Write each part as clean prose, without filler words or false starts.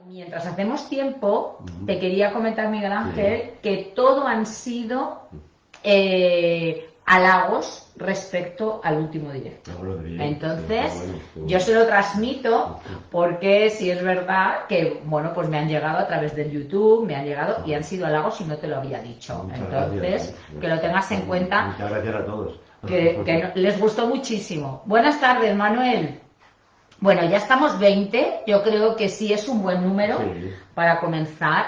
Mientras hacemos tiempo, te quería comentar, Miguel Ángel, que todo han sido halagos respecto al último directo. Entonces, yo se lo transmito porque sí es verdad que, bueno, pues me han llegado a través del YouTube, me han llegado y han sido halagos y no te lo había dicho. Entonces, que lo tengas en cuenta. Muchas gracias a todos. Que les gustó muchísimo. Buenas tardes, Manuel. Bueno, ya estamos 20, yo creo que sí es un buen número para comenzar.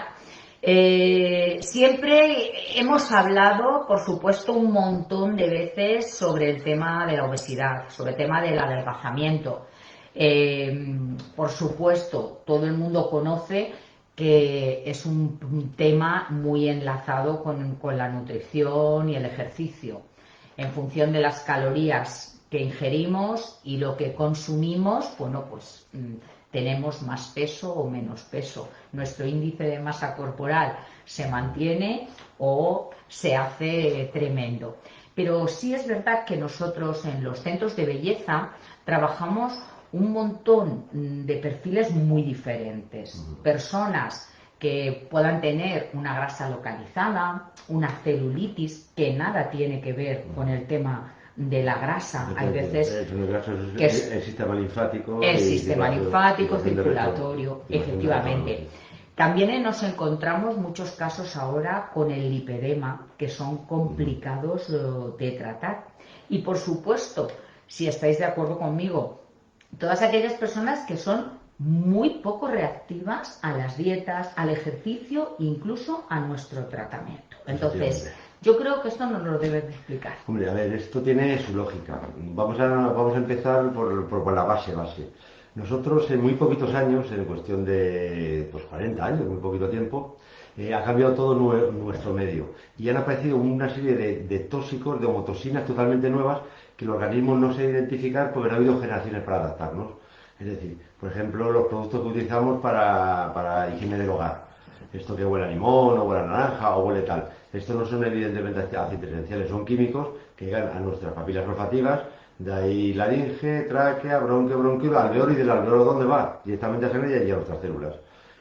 Siempre hemos hablado, por supuesto, un montón de veces sobre el tema de la obesidad, sobre el tema del adelgazamiento. Por supuesto, todo el mundo conoce que es un tema muy enlazado con la nutrición y el ejercicio. En función de las calorías que ingerimos y lo que consumimos, bueno, pues tenemos más peso o menos peso. Nuestro índice de masa corporal se mantiene o se hace tremendo. Pero sí es verdad que nosotros en los centros de belleza trabajamos un montón de perfiles muy diferentes. Personas que puedan tener una grasa localizada, una celulitis, que nada tiene que ver con el tema de la grasa. Hay veces que es el sistema linfático, circulatorio, efectivamente. También nos encontramos muchos casos ahora con el lipedema, que son complicados de tratar. Y por supuesto, si estáis de acuerdo conmigo, todas aquellas personas que son muy poco reactivas a las dietas, al ejercicio, incluso a nuestro tratamiento. Entonces, yo creo que esto nos lo debes de explicar. Hombre, a ver, esto tiene su lógica. Vamos a empezar por la base. Nosotros en muy poquitos años, en cuestión de 40 años, muy poquito tiempo, ha cambiado todo nuestro medio. Y han aparecido una serie de tóxicos, de homotoxinas totalmente nuevas que el organismo no se identificar porque no ha habido generaciones para adaptarnos. Es decir, por ejemplo, los productos que utilizamos para higiene del hogar. Esto que huele a limón, o huele a naranja, o huele tal. Estos no son evidentemente aceites esenciales, son químicos que llegan a nuestras papilas olfativas, de ahí laringe, tráquea, bronquio, alveolo, y del alveolo ¿dónde va? Directamente a sangre y a nuestras células.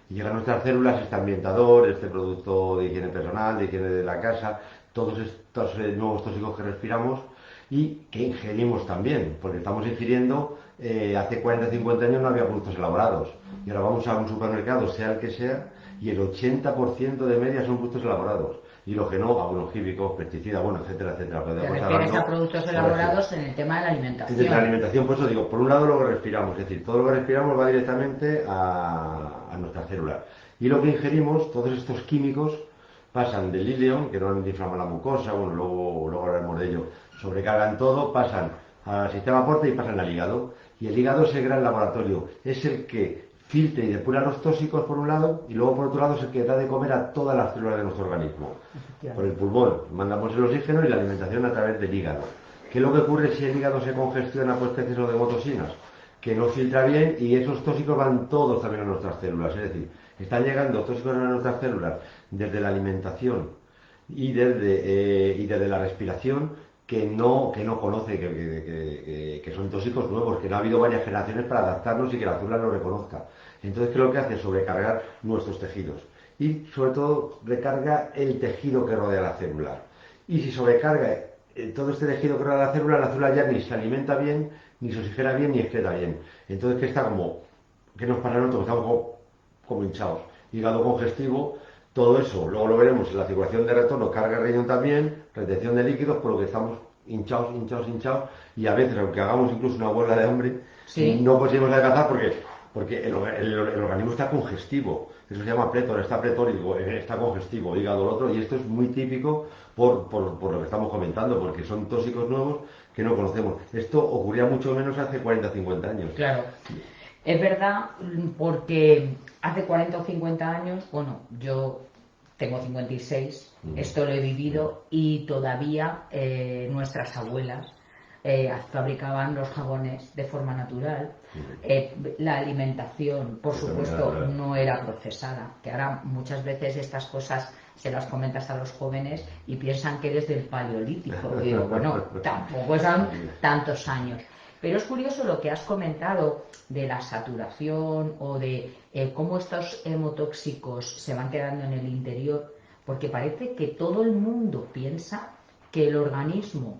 Y llega a nuestras células este ambientador, este producto de higiene personal, de higiene de la casa, todos estos nuevos tóxicos que respiramos y que ingerimos también, porque estamos ingiriendo, hace 40 o 50 años no había productos elaborados, y ahora vamos a un supermercado, sea el que sea, y el 80% de media son productos elaborados, y los que no, abonos químicos, pesticidas, bueno, etcétera, etcétera. Te refieres a productos elaborados en el tema de la alimentación. De la alimentación, por eso digo, por un lado lo que respiramos, es decir, todo lo que respiramos va directamente a nuestras células, y lo que ingerimos, todos estos químicos, pasan del ileum, que normalmente inflama la mucosa, bueno, luego hablaremos de ello, sobrecargan todo, pasan al sistema porta y pasan al hígado. Y el hígado es el gran laboratorio, es el que filtra y depura los tóxicos por un lado, y luego por otro lado es el que da de comer a todas las células de nuestro organismo. Por el pulmón mandamos el oxígeno y la alimentación a través del hígado. ¿Qué es lo que ocurre si el hígado se congestiona por exceso de homotoxinas? Que no filtra bien y esos tóxicos van todos también a nuestras células, es decir, están llegando tóxicos a nuestras células desde la alimentación y desde la respiración que no conoce, que son tóxicos nuevos, que no ha habido varias generaciones para adaptarnos y que la célula lo reconozca. Entonces, ¿qué es lo que hace? Sobrecargar nuestros tejidos. Y, sobre todo, recarga el tejido que rodea la célula. Y si sobrecarga todo este tejido que rodea la célula ya ni se alimenta bien, ni se oxigena bien, ni excreta bien. Entonces, ¿qué nos pasa a nosotros? Estamos como hinchados. Hígado congestivo, todo eso, luego lo veremos en la circulación de retorno, carga riñón también, retención de líquidos, por lo que estamos hinchados, y a veces, aunque hagamos incluso una huelga de hambre, no conseguimos adelgazar porque el organismo está congestivo. Eso se llama plétor, está pletórico, está congestivo, hígado el otro, y esto es muy típico por lo que estamos comentando, porque son tóxicos nuevos que no conocemos. Esto ocurría mucho menos hace 40 o 50 años. Claro. Es verdad, porque hace 40 o 50 años, bueno, yo tengo 56, esto lo he vivido y todavía nuestras abuelas fabricaban los jabones de forma natural. La alimentación, por supuesto, no era procesada, que ahora muchas veces estas cosas se las comentas a los jóvenes y piensan que eres del paleolítico. Digo, bueno, tampoco son tantos años. Pero es curioso lo que has comentado de la saturación o de cómo estos hemotóxicos se van quedando en el interior, porque parece que todo el mundo piensa que el organismo,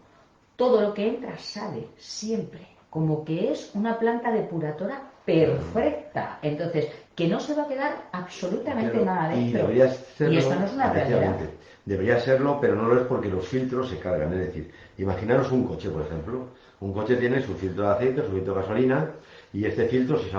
todo lo que entra sale siempre, como que es una planta depuradora perfecta. Entonces, que no se va a quedar absolutamente nada Y dentro. debería serlo, Y esto no es una realidad. efectivamente. Debería serlo, pero no lo es porque los filtros se cargan. Es decir, imaginaros un coche, por ejemplo. Un coche tiene su filtro de aceite, su filtro de gasolina, y este filtro se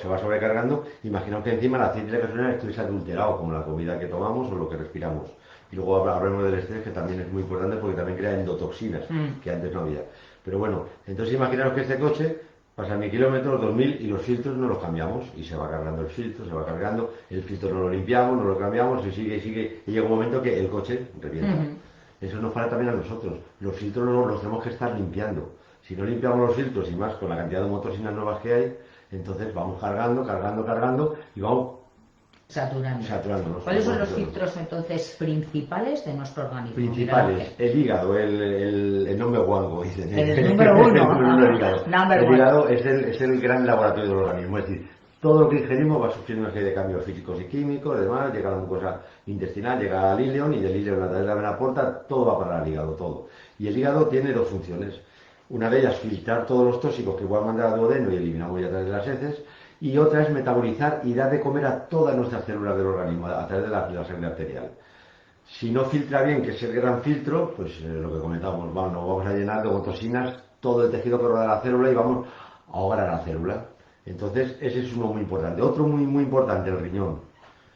va sobrecargando. Imaginaos que encima el aceite de gasolina estuviese adulterado, como la comida que tomamos o lo que respiramos. Y luego hablamos del estrés, que también es muy importante porque también crea endotoxinas, que antes no había. Pero bueno, entonces imaginaos que este coche pasa 1000 kilómetros, 2000 y los filtros no los cambiamos y se va cargando el filtro, se va cargando, el filtro no lo limpiamos, no lo cambiamos y sigue y llega un momento que el coche revienta. Eso nos pasa también a nosotros. Los filtros los tenemos que estar limpiando. Si no limpiamos los filtros y más con la cantidad de motoxinas nuevas que hay, entonces vamos cargando y vamos saturándonos. ¿Cuáles son los filtros entonces principales de nuestro organismo? Principales, el hígado, el nombre guango, dicen. El número uno. El hígado. El hígado es el gran laboratorio del organismo, es decir, todo lo que ingerimos va sufriendo una serie de cambios físicos y químicos, además llega a la mucosa intestinal, llega al ileón y del ileón a través de la vena porta, todo va para el hígado, todo. Y el hígado tiene dos funciones. Una de ellas, filtrar todos los tóxicos que igual mandar al duodeno y eliminamos ya a través de las heces, y otra es metabolizar y dar de comer a todas nuestras células del organismo a través de la sangre arterial. Si no filtra bien, que es el gran filtro, pues lo que comentábamos, nos vamos a llenar de toxinas todo el tejido que rodea la célula y vamos a ahogar a la célula. Entonces, ese es uno muy importante. Otro muy importante, el riñón.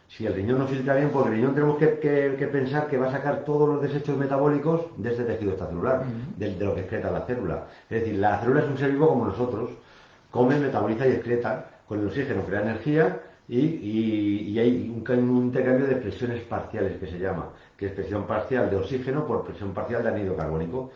Si el riñón no filtra bien, porque el riñón tenemos que pensar que va a sacar todos los desechos metabólicos de este tejido extracelular, de lo que excreta la célula. Es decir, la célula es un ser vivo como nosotros. Come, metaboliza y excreta. Con el oxígeno crea energía y hay un intercambio de presiones parciales que se llama, que es presión parcial de oxígeno por presión parcial de anhídrido carbónico.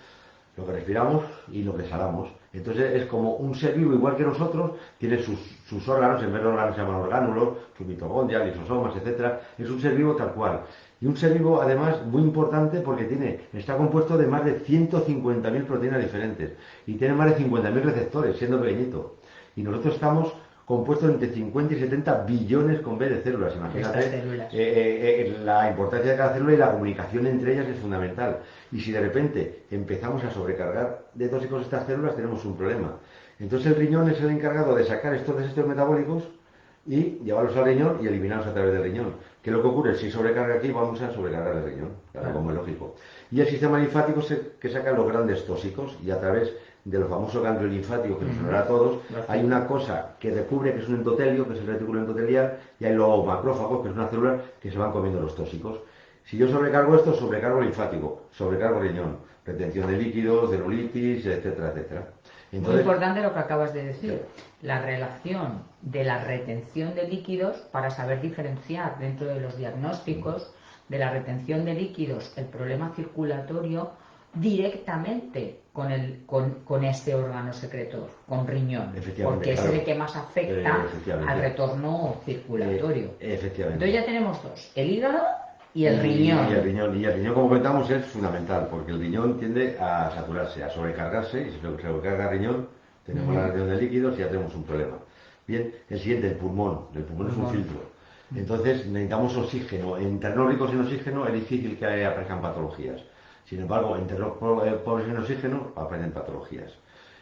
Lo que respiramos y lo que exhalamos. Entonces es como un ser vivo igual que nosotros, tiene sus órganos, en vez de órganos se llaman orgánulos, sus mitocondrias, lisosomas, etcétera. Es un ser vivo tal cual. Y un ser vivo además muy importante porque está compuesto de más de 150.000 proteínas diferentes y tiene más de 50.000 receptores, siendo pequeñito. Y nosotros estamos compuestos entre 50 y 70 billones con B de células. Imagínate la importancia de cada célula y la comunicación entre ellas es fundamental. Y si de repente empezamos a sobrecargar de tóxicos estas células, tenemos un problema. Entonces el riñón es el encargado de sacar estos desechos metabólicos y llevarlos al riñón y eliminarlos a través del riñón. ¿Qué es lo que ocurre? Si sobrecarga aquí, vamos a sobrecargar el riñón, claro, como es lógico. Y el sistema linfático es el que saca los grandes tóxicos y a través del famoso ganglio linfático que nos sonará a todos, hay una cosa que recubre, que es un endotelio, que es el retículo endotelial, y hay los macrófagos, que es una célula que se van comiendo los tóxicos. Si yo sobrecargo esto, sobrecargo linfático, sobrecargo riñón, retención de líquidos, celulitis, etcétera, etcétera. Entonces, muy importante lo que acabas de decir, la relación de la retención de líquidos para saber diferenciar dentro de los diagnósticos de la retención de líquidos, el problema circulatorio directamente con este órgano secretor, con riñón, porque es el que más afecta al retorno circulatorio. Entonces ya tenemos dos, el hígado y el riñón. Y el riñón, como comentamos, es fundamental, porque el riñón tiende a saturarse, a sobrecargarse, y si se sobrecarga el riñón, tenemos la retención de líquidos y ya tenemos un problema. Bien, el siguiente, el pulmón. El pulmón es un filtro. Entonces necesitamos oxígeno. En terrenos ricos en oxígeno es difícil que aparezcan patologías. Sin embargo, en terrenos pobres en oxígeno aparecen patologías.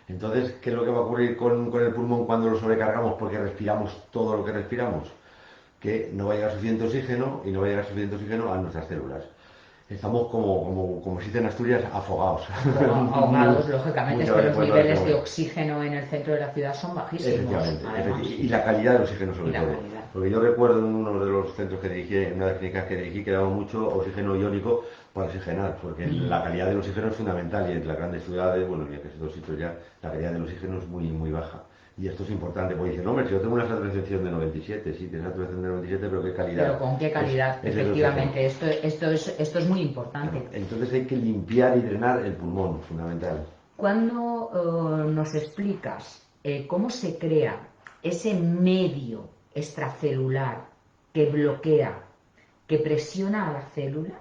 Entonces, ¿qué es lo que va a ocurrir con el pulmón cuando lo sobrecargamos porque respiramos todo lo que respiramos? Que no va a llegar suficiente oxígeno y no va a llegar suficiente oxígeno a nuestras células. Estamos como se dice en Asturias, afogados. Ahogados, lógicamente, es que los niveles de oxígeno en el centro de la ciudad son bajísimos. Efectivamente. Y la calidad del oxígeno sobre todo. Porque yo recuerdo en uno de los centros que dirigí, en una de las clínicas que dirigí, que daba mucho oxígeno iónico para oxigenar, porque la calidad del oxígeno es fundamental y en las grandes ciudades, bueno, y en casi todos sitios ya, la calidad del oxígeno es muy baja. Y esto es importante, porque dicen, hombre, si yo tengo una saturación de 97, sí, tienes saturación de 97, pero ¿qué calidad? Pero ¿con qué calidad? Efectivamente, esto es muy importante. Claro, entonces hay que limpiar y drenar el pulmón, fundamental. ¿Cuándo nos explicas cómo se crea ese medio extracelular que bloquea, que presiona a la célula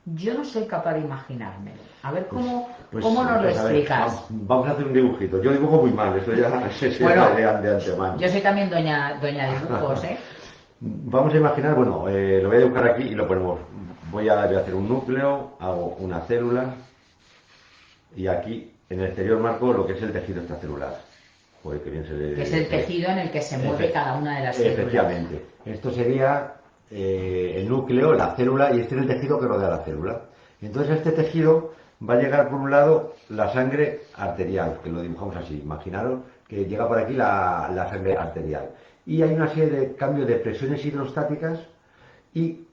Yo no soy capaz de imaginármelo. A ver cómo, Pues, cómo nos lo pues, a ver, explicas. vamos a hacer un dibujito. Yo dibujo muy mal, eso ya se Bueno, de antemano. yo soy también doña dibujos, ¿eh? Vamos a imaginar, bueno, lo voy a dibujar aquí y lo ponemos. Voy a hacer un núcleo, hago una célula y aquí en el exterior marco lo que es el tejido extracelular. Joder, qué bien se le... Que es el tejido en el que se mueve cada una de las células. Efectivamente. Esto sería el núcleo, la célula, y este es el tejido que rodea la célula. Entonces este tejido va a llegar por un lado la sangre arterial, que lo dibujamos así. Imaginaros que llega por aquí la sangre arterial. Y hay una serie de cambios de presiones hidrostáticas y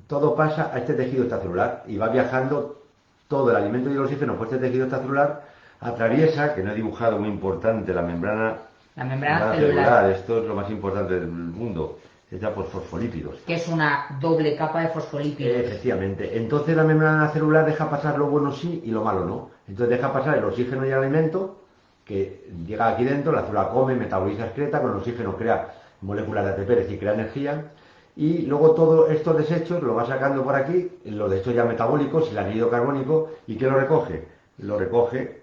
todo pasa a este tejido extracelular y va viajando todo el alimento y el oxígeno por este tejido extracelular, atraviesa, que no he dibujado, muy importante, la membrana celular. Esto es lo más importante del mundo, hecha por fosfolípidos. Que es una doble capa de fosfolípidos. Efectivamente. Entonces la membrana celular deja pasar lo bueno sí y lo malo no. Entonces deja pasar el oxígeno y el alimento, que llega aquí dentro, la célula come, metaboliza, excreta, con el oxígeno crea moléculas de ATP, es decir, crea energía, y luego todos estos desechos lo va sacando por aquí, los desechos ya metabólicos, el anhídrido carbónico, ¿y qué lo recoge? Lo recoge,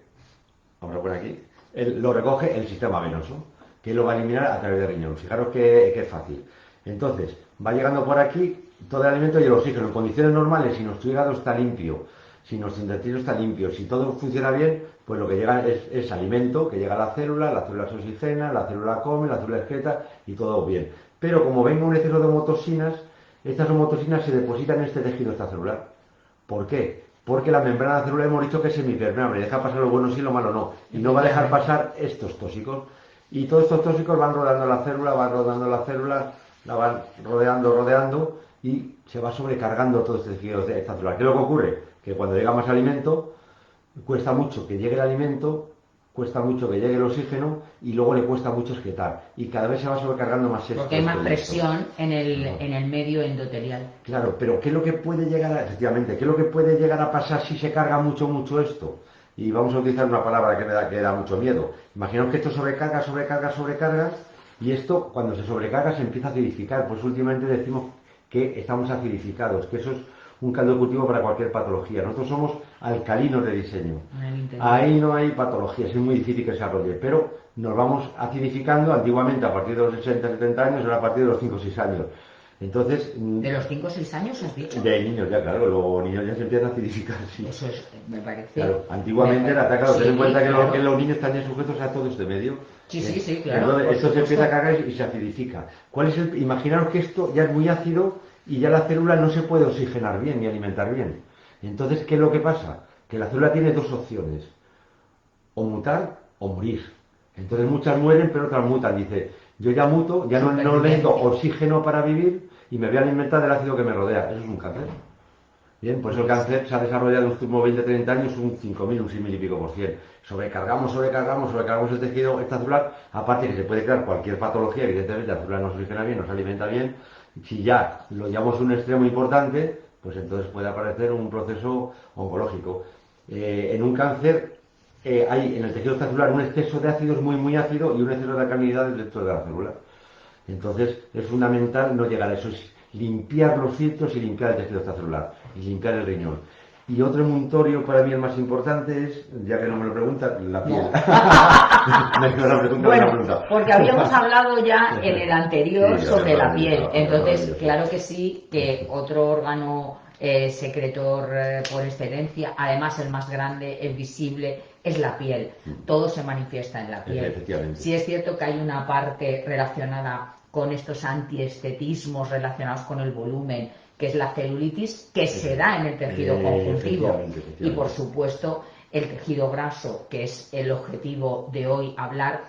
vamos a poner aquí, lo recoge el sistema venoso, que lo va a eliminar a través del riñón. Fijaros que es fácil. Entonces, va llegando por aquí todo el alimento y el oxígeno. En condiciones normales, si nuestro hígado está limpio, si nuestro intestino está limpio, si todo funciona bien, pues lo que llega es alimento, que llega a la célula se oxigena, la célula come, la célula excreta y todo bien. Pero como venga un exceso de homotoxinas, estas homotoxinas se depositan en este tejido extracelular. ¿Por qué? Porque la membrana celular hemos dicho que es semipermeable, deja pasar lo bueno sí, lo malo no. Y no va a dejar pasar estos tóxicos. Y todos estos tóxicos van rodeando la célula, la van rodeando y se va sobrecargando todo este tejido extracelular. ¿Qué es lo que ocurre? Que cuando llega más alimento, cuesta mucho que llegue el alimento, cuesta mucho que llegue el oxígeno y luego le cuesta mucho excretar. Y cada vez se va sobrecargando más esto. Porque hay más presión en el medio endotelial. Claro, pero ¿qué es lo que puede llegar a, efectivamente, qué es lo que puede llegar a pasar si se carga mucho esto? Y vamos a utilizar una palabra que da mucho miedo. Imaginaos que esto sobrecarga, y esto cuando se sobrecarga se empieza a acidificar. Pues últimamente decimos que estamos acidificados, que eso es un caldo de cultivo para cualquier patología. Nosotros somos alcalinos de diseño. Ahí no hay patologías, es muy difícil que se arrolle, pero nos vamos acidificando antiguamente a partir de los 60-70 años, ahora a partir de los 5 o 6 años. Entonces, ¿de los 5 o 6 años has dicho? De niños ya, claro, los niños ya se empiezan a acidificar, sí. Eso es, me parece. Claro, antiguamente era atacado, ten en cuenta que los niños están ya sujetos a todo este medio. Sí, claro. Entonces, esto se empieza a cargar y se acidifica. Imaginaros que esto ya es muy ácido y ya la célula no se puede oxigenar bien ni alimentar bien. Entonces, ¿qué es lo que pasa? Que la célula tiene dos opciones: o mutar o morir. Entonces muchas mueren, pero otras mutan. Dice, yo ya muto, ya no necesito oxígeno para vivir y me voy a alimentar del ácido que me rodea. Eso es un cáncer. Bien, pues el cáncer se ha desarrollado en los últimos 20-30 años un 5.000, un 6.000 y pico por cien. Sobrecargamos el tejido extracelular, aparte que se puede crear cualquier patología, evidentemente la célula no se oxigena bien, no se alimenta bien. Si ya lo llevamos a un extremo importante, pues entonces puede aparecer un proceso oncológico. En un cáncer hay en el tejido extracelular un exceso de ácidos muy ácido y un exceso de alcalinidad dentro de la célula. Entonces es fundamental no llegar a eso, es limpiar los filtros y limpiar el tejido extracelular y limpiar el riñón. Y otro emuntorio para mí el más importante es, ya que no me lo preguntan, la piel. Bueno, porque habíamos hablado ya en el anterior sobre la piel. Entonces, claro que sí, que otro órgano secretor por excelencia, además el más grande, el visible, es la piel. Todo se manifiesta en la piel. Sí es cierto que hay una parte relacionada con estos antiestetismos relacionados con el volumen, que es la celulitis, que se da en el tejido conjuntivo, y por supuesto el tejido graso, que es el objetivo de hoy hablar,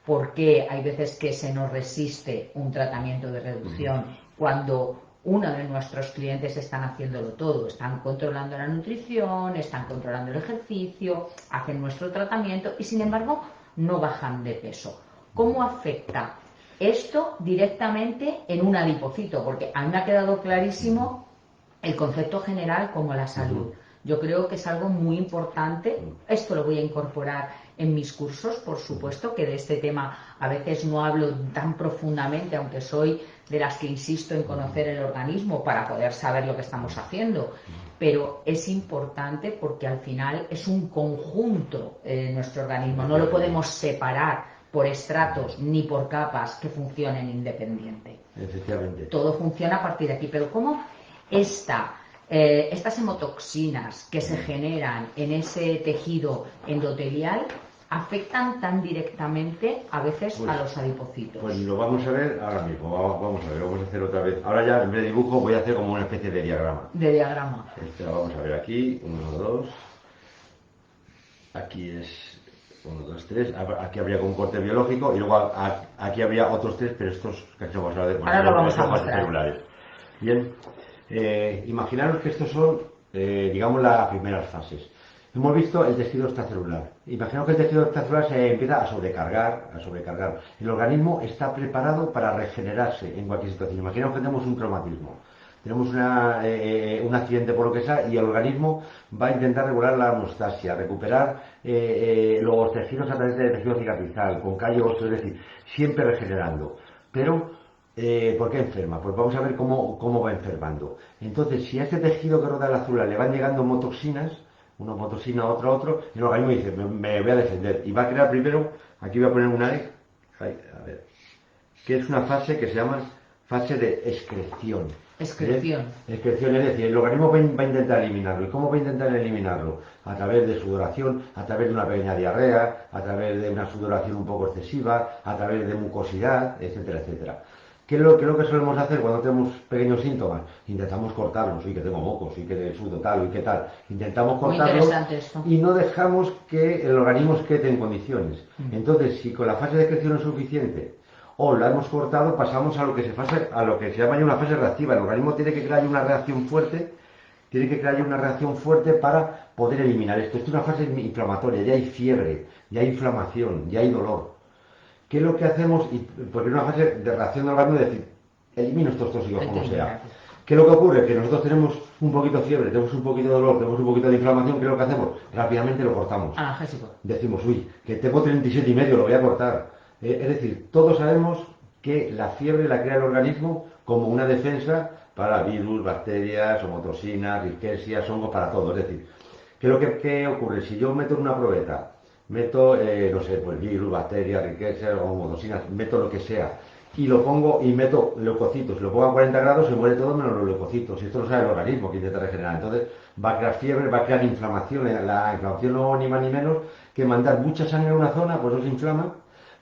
porque hay veces que se nos resiste un tratamiento de reducción cuando uno de nuestros clientes están haciéndolo todo, están controlando la nutrición, están controlando el ejercicio, hacen nuestro tratamiento y sin embargo no bajan de peso. ¿Cómo afecta esto directamente en un adipocito? Porque a mí me ha quedado clarísimo el concepto general como la salud. Yo creo que es algo muy importante. Esto lo voy a incorporar en mis cursos, por supuesto, que de este tema a veces no hablo tan profundamente, aunque soy de las que insisto en conocer el organismo para poder saber lo que estamos haciendo, pero es importante porque al final es un conjunto nuestro organismo, no lo podemos separar por estratos ni por capas que funcionen independiente. Efectivamente. Todo funciona a partir de aquí, pero ¿cómo estas hemotoxinas que se generan en ese tejido endotelial afectan tan directamente a veces a los adipocitos? Pues lo vamos a ver ahora mismo, vamos a ver, vamos a hacer otra vez. Ahora ya en vez de dibujo voy a hacer como una especie de diagrama. De diagrama. Vamos a ver aquí, 1, 2, aquí es 1, 2, 3, aquí habría un corte biológico y luego aquí habría otros 3, pero estos que vamos a ver de ahora lo vamos a mostrar. Celulares. Bien, imaginaros que estos son, digamos, las primeras fases. Hemos visto el tejido extracelular. Imaginaos que el tejido extracelular se empieza a sobrecargar. El organismo está preparado para regenerarse en cualquier situación. Imaginaos que tenemos un traumatismo. Tenemos un accidente por lo que sea y el organismo va a intentar regular la hemostasia, recuperar los tejidos a través del tejido cicatrizal, con callo óseo, es decir, siempre regenerando. Pero, ¿por qué enferma? Pues vamos a ver cómo va enfermando. Entonces, si a este tejido que rodea la célula le van llegando motoxinas, una motoxina, otro, el organismo dice, me voy a defender. Y va a crear primero, aquí voy a poner una E, a ver, que es una fase que se llama fase de excreción. Excreción. Excreción, es decir, el organismo va a intentar eliminarlo. ¿Y cómo va a intentar eliminarlo? A través de sudoración, a través de una pequeña diarrea, a través de una sudoración un poco excesiva, a través de mucosidad, etcétera, etcétera. ¿Qué es lo que solemos hacer cuando tenemos pequeños síntomas? Intentamos cortarlos, y que tengo mocos, y que sudo tal, y que tal. Intentamos cortarlos y no dejamos que el organismo quede en condiciones. Entonces, si con la fase de excreción es suficiente, o la hemos cortado, pasamos a lo que se llama ya una fase reactiva. El organismo tiene que crear una reacción fuerte, para poder eliminar esto. Esto es una fase inflamatoria, ya hay fiebre, ya hay inflamación, ya hay dolor. ¿Qué es lo que hacemos? Porque es una fase de reacción del organismo, es decir, elimino estos tóxicos como sea. ¿Qué es lo que ocurre? Que nosotros tenemos un poquito de fiebre, tenemos un poquito de dolor, tenemos un poquito de inflamación, ¿qué es lo que hacemos? Rápidamente lo cortamos. Analgésico. Decimos, uy, que tengo 37,5, lo voy a cortar. Es decir, todos sabemos que la fiebre la crea el organismo como una defensa para virus, bacterias, homotoxinas, rickettsia, hongos, para todo. Es decir, ¿qué ocurre? Si yo meto en una probeta, meto, no sé, pues virus, bacterias, rickettsia, homotoxinas, meto lo que sea, y lo pongo y meto leucocitos, lo pongo a 40 grados, se muere todo menos los leucocitos. Y esto lo sabe el organismo que intenta regenerar. Entonces va a crear fiebre, va a crear inflamación. La inflamación no ni más ni menos que mandar mucha sangre a una zona, pues no se inflama,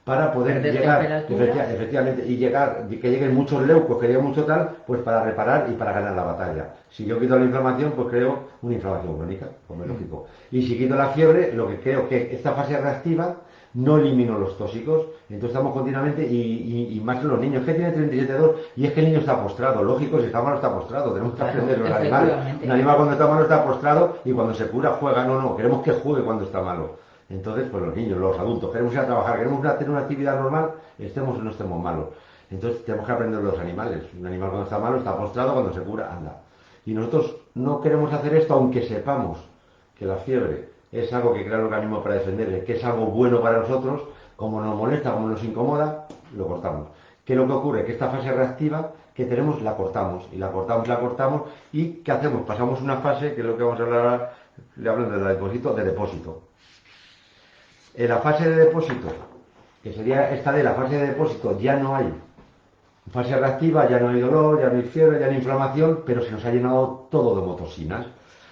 para poder llegar, efectivamente, y que lleguen muchos leucos, que lleguen mucho tal, pues para reparar y para ganar la batalla. Si yo quito la inflamación, pues creo una inflamación crónica, como es lógico. Y si quito la fiebre, lo que creo que esta fase reactiva no elimino los tóxicos, entonces estamos continuamente, y más los niños, que tiene 37,2, y es que el niño está postrado, lógico, si está malo está postrado, tenemos que aprender los animales. Un animal cuando está malo está postrado, y cuando se cura juega, no, queremos que juegue cuando está malo. Entonces, pues los niños, los adultos, queremos ir a trabajar, queremos tener una actividad normal, estemos o no estemos malos. Entonces tenemos que aprender los animales. Un animal cuando está malo está postrado, cuando se cura, anda. Y nosotros no queremos hacer esto, aunque sepamos que la fiebre es algo que crea el organismo para defenderle, que es algo bueno para nosotros, como nos molesta, como nos incomoda, lo cortamos. ¿Qué es lo que ocurre? Que esta fase reactiva que tenemos la cortamos, y la cortamos, y ¿qué hacemos? Pasamos una fase, que es lo que vamos a hablar ahora, le hablo de depósito. En la fase de depósito, que sería esta de la fase de depósito, ya no hay fase reactiva, ya no hay dolor, ya no hay fiebre, ya no hay inflamación, pero se nos ha llenado todo de motoxinas.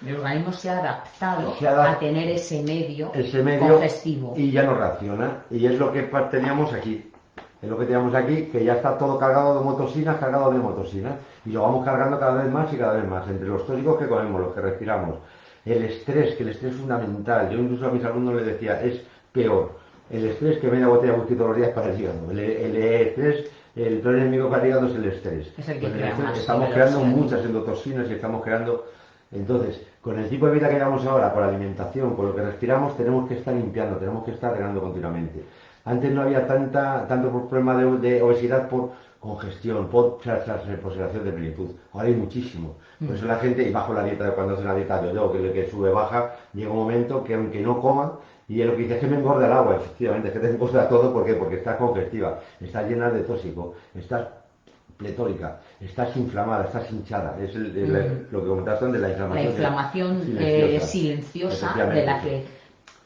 El organismo se ha adaptado a tener ese medio congestivo. Y ya no reacciona. Y es lo que teníamos aquí. Es lo que teníamos aquí, que ya está todo cargado de motoxinas, Y lo vamos cargando cada vez más y cada vez más. Entre los tóxicos que comemos, los que respiramos. El estrés, que el estrés es fundamental. Yo incluso a mis alumnos les decía, es peor el estrés que media botella de whisky todos los días para el hígado. El estrés, el peor enemigo para el hígado es el estrés. Es el que crea más. Estamos creando muchas endotoxinas y estamos creando... Entonces, con el tipo de vida que llevamos ahora, con la alimentación, con lo que respiramos, tenemos que estar limpiando, tenemos que estar drenando continuamente. Antes no había tanto problema de obesidad por congestión, por transpiración de plenitud. Ahora hay muchísimo. Por eso la gente, y bajo la dieta, cuando hace una dieta yo, que sube, baja, llega un momento que aunque no coma, Y lo que dice es que me engorda el agua, efectivamente, es que te engorda todo, ¿por qué? Porque está congestiva, está llena de tóxico, está pletórica, estás inflamada, estás hinchada. Es lo que comentaste antes, la La inflamación inflamación silenciosa de la efectivamente. que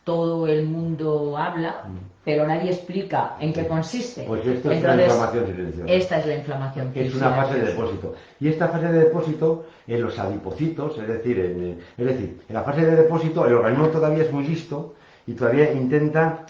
todo el mundo habla, pero nadie explica en qué Sí. consiste. Pues esto es una Entonces, inflamación silenciosa. esta es la inflamación Es una fase de silenciosa. depósito. Y esta fase de depósito en los adipocitos, es decir, en la fase de depósito el organismo todavía es muy listo y todavía intenta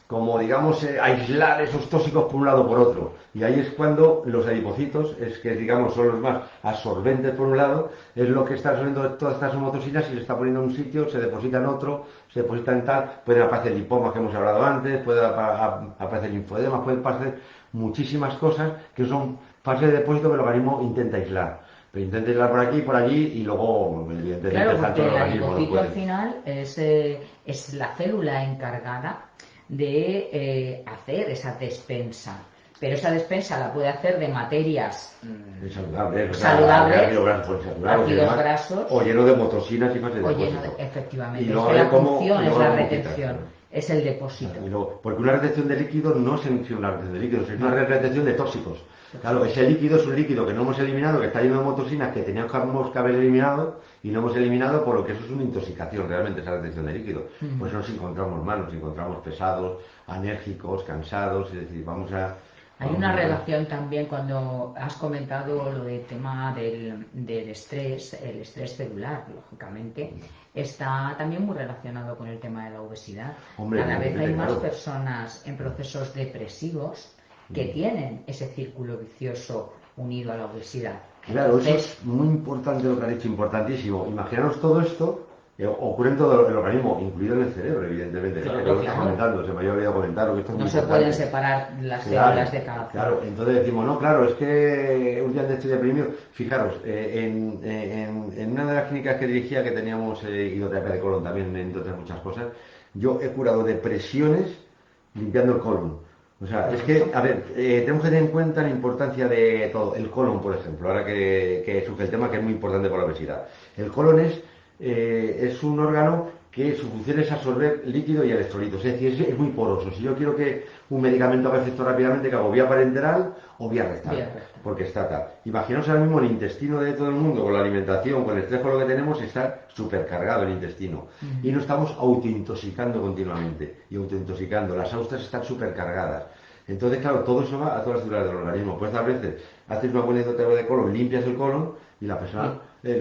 como digamos, aislar esos tóxicos por un lado o por otro. Y ahí es cuando los adipocitos, es que digamos son los más absorbentes por un lado, es lo que está absorbiendo todas estas homotocinas y se está poniendo en un sitio, se deposita en otro, se deposita en tal, pueden aparecer lipomas que hemos hablado antes, pueden aparecer linfodemas, pueden aparecer muchísimas cosas que son fases de depósito que el organismo intenta aislar. Pero intenta aislar por aquí y por allí y luego, evidentemente, Claro, el porque del el organismo no adipocito al puede. final es la célula encargada de hacer esa despensa. Pero esa despensa la puede hacer de materias Es saludable, o sea, de saludables, ácidos grasos poliinsaturados y ácidos demás, grasos, o lleno de motocinas y fases de o lleno depósito. Y efectivamente. Es luego que a ver la cómo, y función es luego la cómo quitas. retención, es el depósito. Porque una retención de líquido no es una retención de líquidos, es una retención de tóxicos. Claro, ese líquido es un líquido que no hemos eliminado, que está lleno de motocinas que teníamos que haber eliminado y no hemos eliminado, por lo que eso es una intoxicación realmente, esa retención de líquido. Pues nos encontramos mal, nos encontramos pesados, anérgicos, cansados, es decir, Hay una relación también cuando has comentado lo del tema del estrés, el estrés celular, lógicamente, está también muy relacionado con el tema de la obesidad. Hombre, Cada vez hay evidentemente, más claro. personas en procesos depresivos que tienen ese círculo vicioso unido a la obesidad. Claro, eso Entonces, es muy importante lo que has dicho, importantísimo. Imaginaros todo esto, ocurre en todo el organismo, incluido en el cerebro, evidentemente. claro, Lo que estás claro, comentando, se me había olvidado comentarlo, que esto es no muy se pueden importante. separar las Claro, células de cada claro, célula. entonces decimos, no, claro, es que últimamente estoy deprimido. Fijaros, en una de las clínicas que dirigía, que teníamos hidroterapia de colon también, entre otras muchas cosas, yo he curado depresiones limpiando el colon. O sea, es que, a ver, tenemos que tener en cuenta la importancia de todo. El colon, por ejemplo, ahora que surge el tema que es muy importante por la obesidad. El colon es un órgano que su función es absorber líquido y electrolitos, es decir, es muy poroso. Si yo quiero que un medicamento haga efecto rápidamente, que hago vía parenteral o vía rectal, Vía rectal. porque está tal. Imaginaos ahora mismo el intestino de todo el mundo, con la alimentación, con el estrés, con lo que tenemos, está supercargado el intestino. Y nos estamos autointoxicando continuamente, y autointoxicando. Las austras están supercargadas. Entonces, claro, todo eso va a todas las células del organismo. Pues a veces haces una buena hidroterapia de colon, limpias el colon y la persona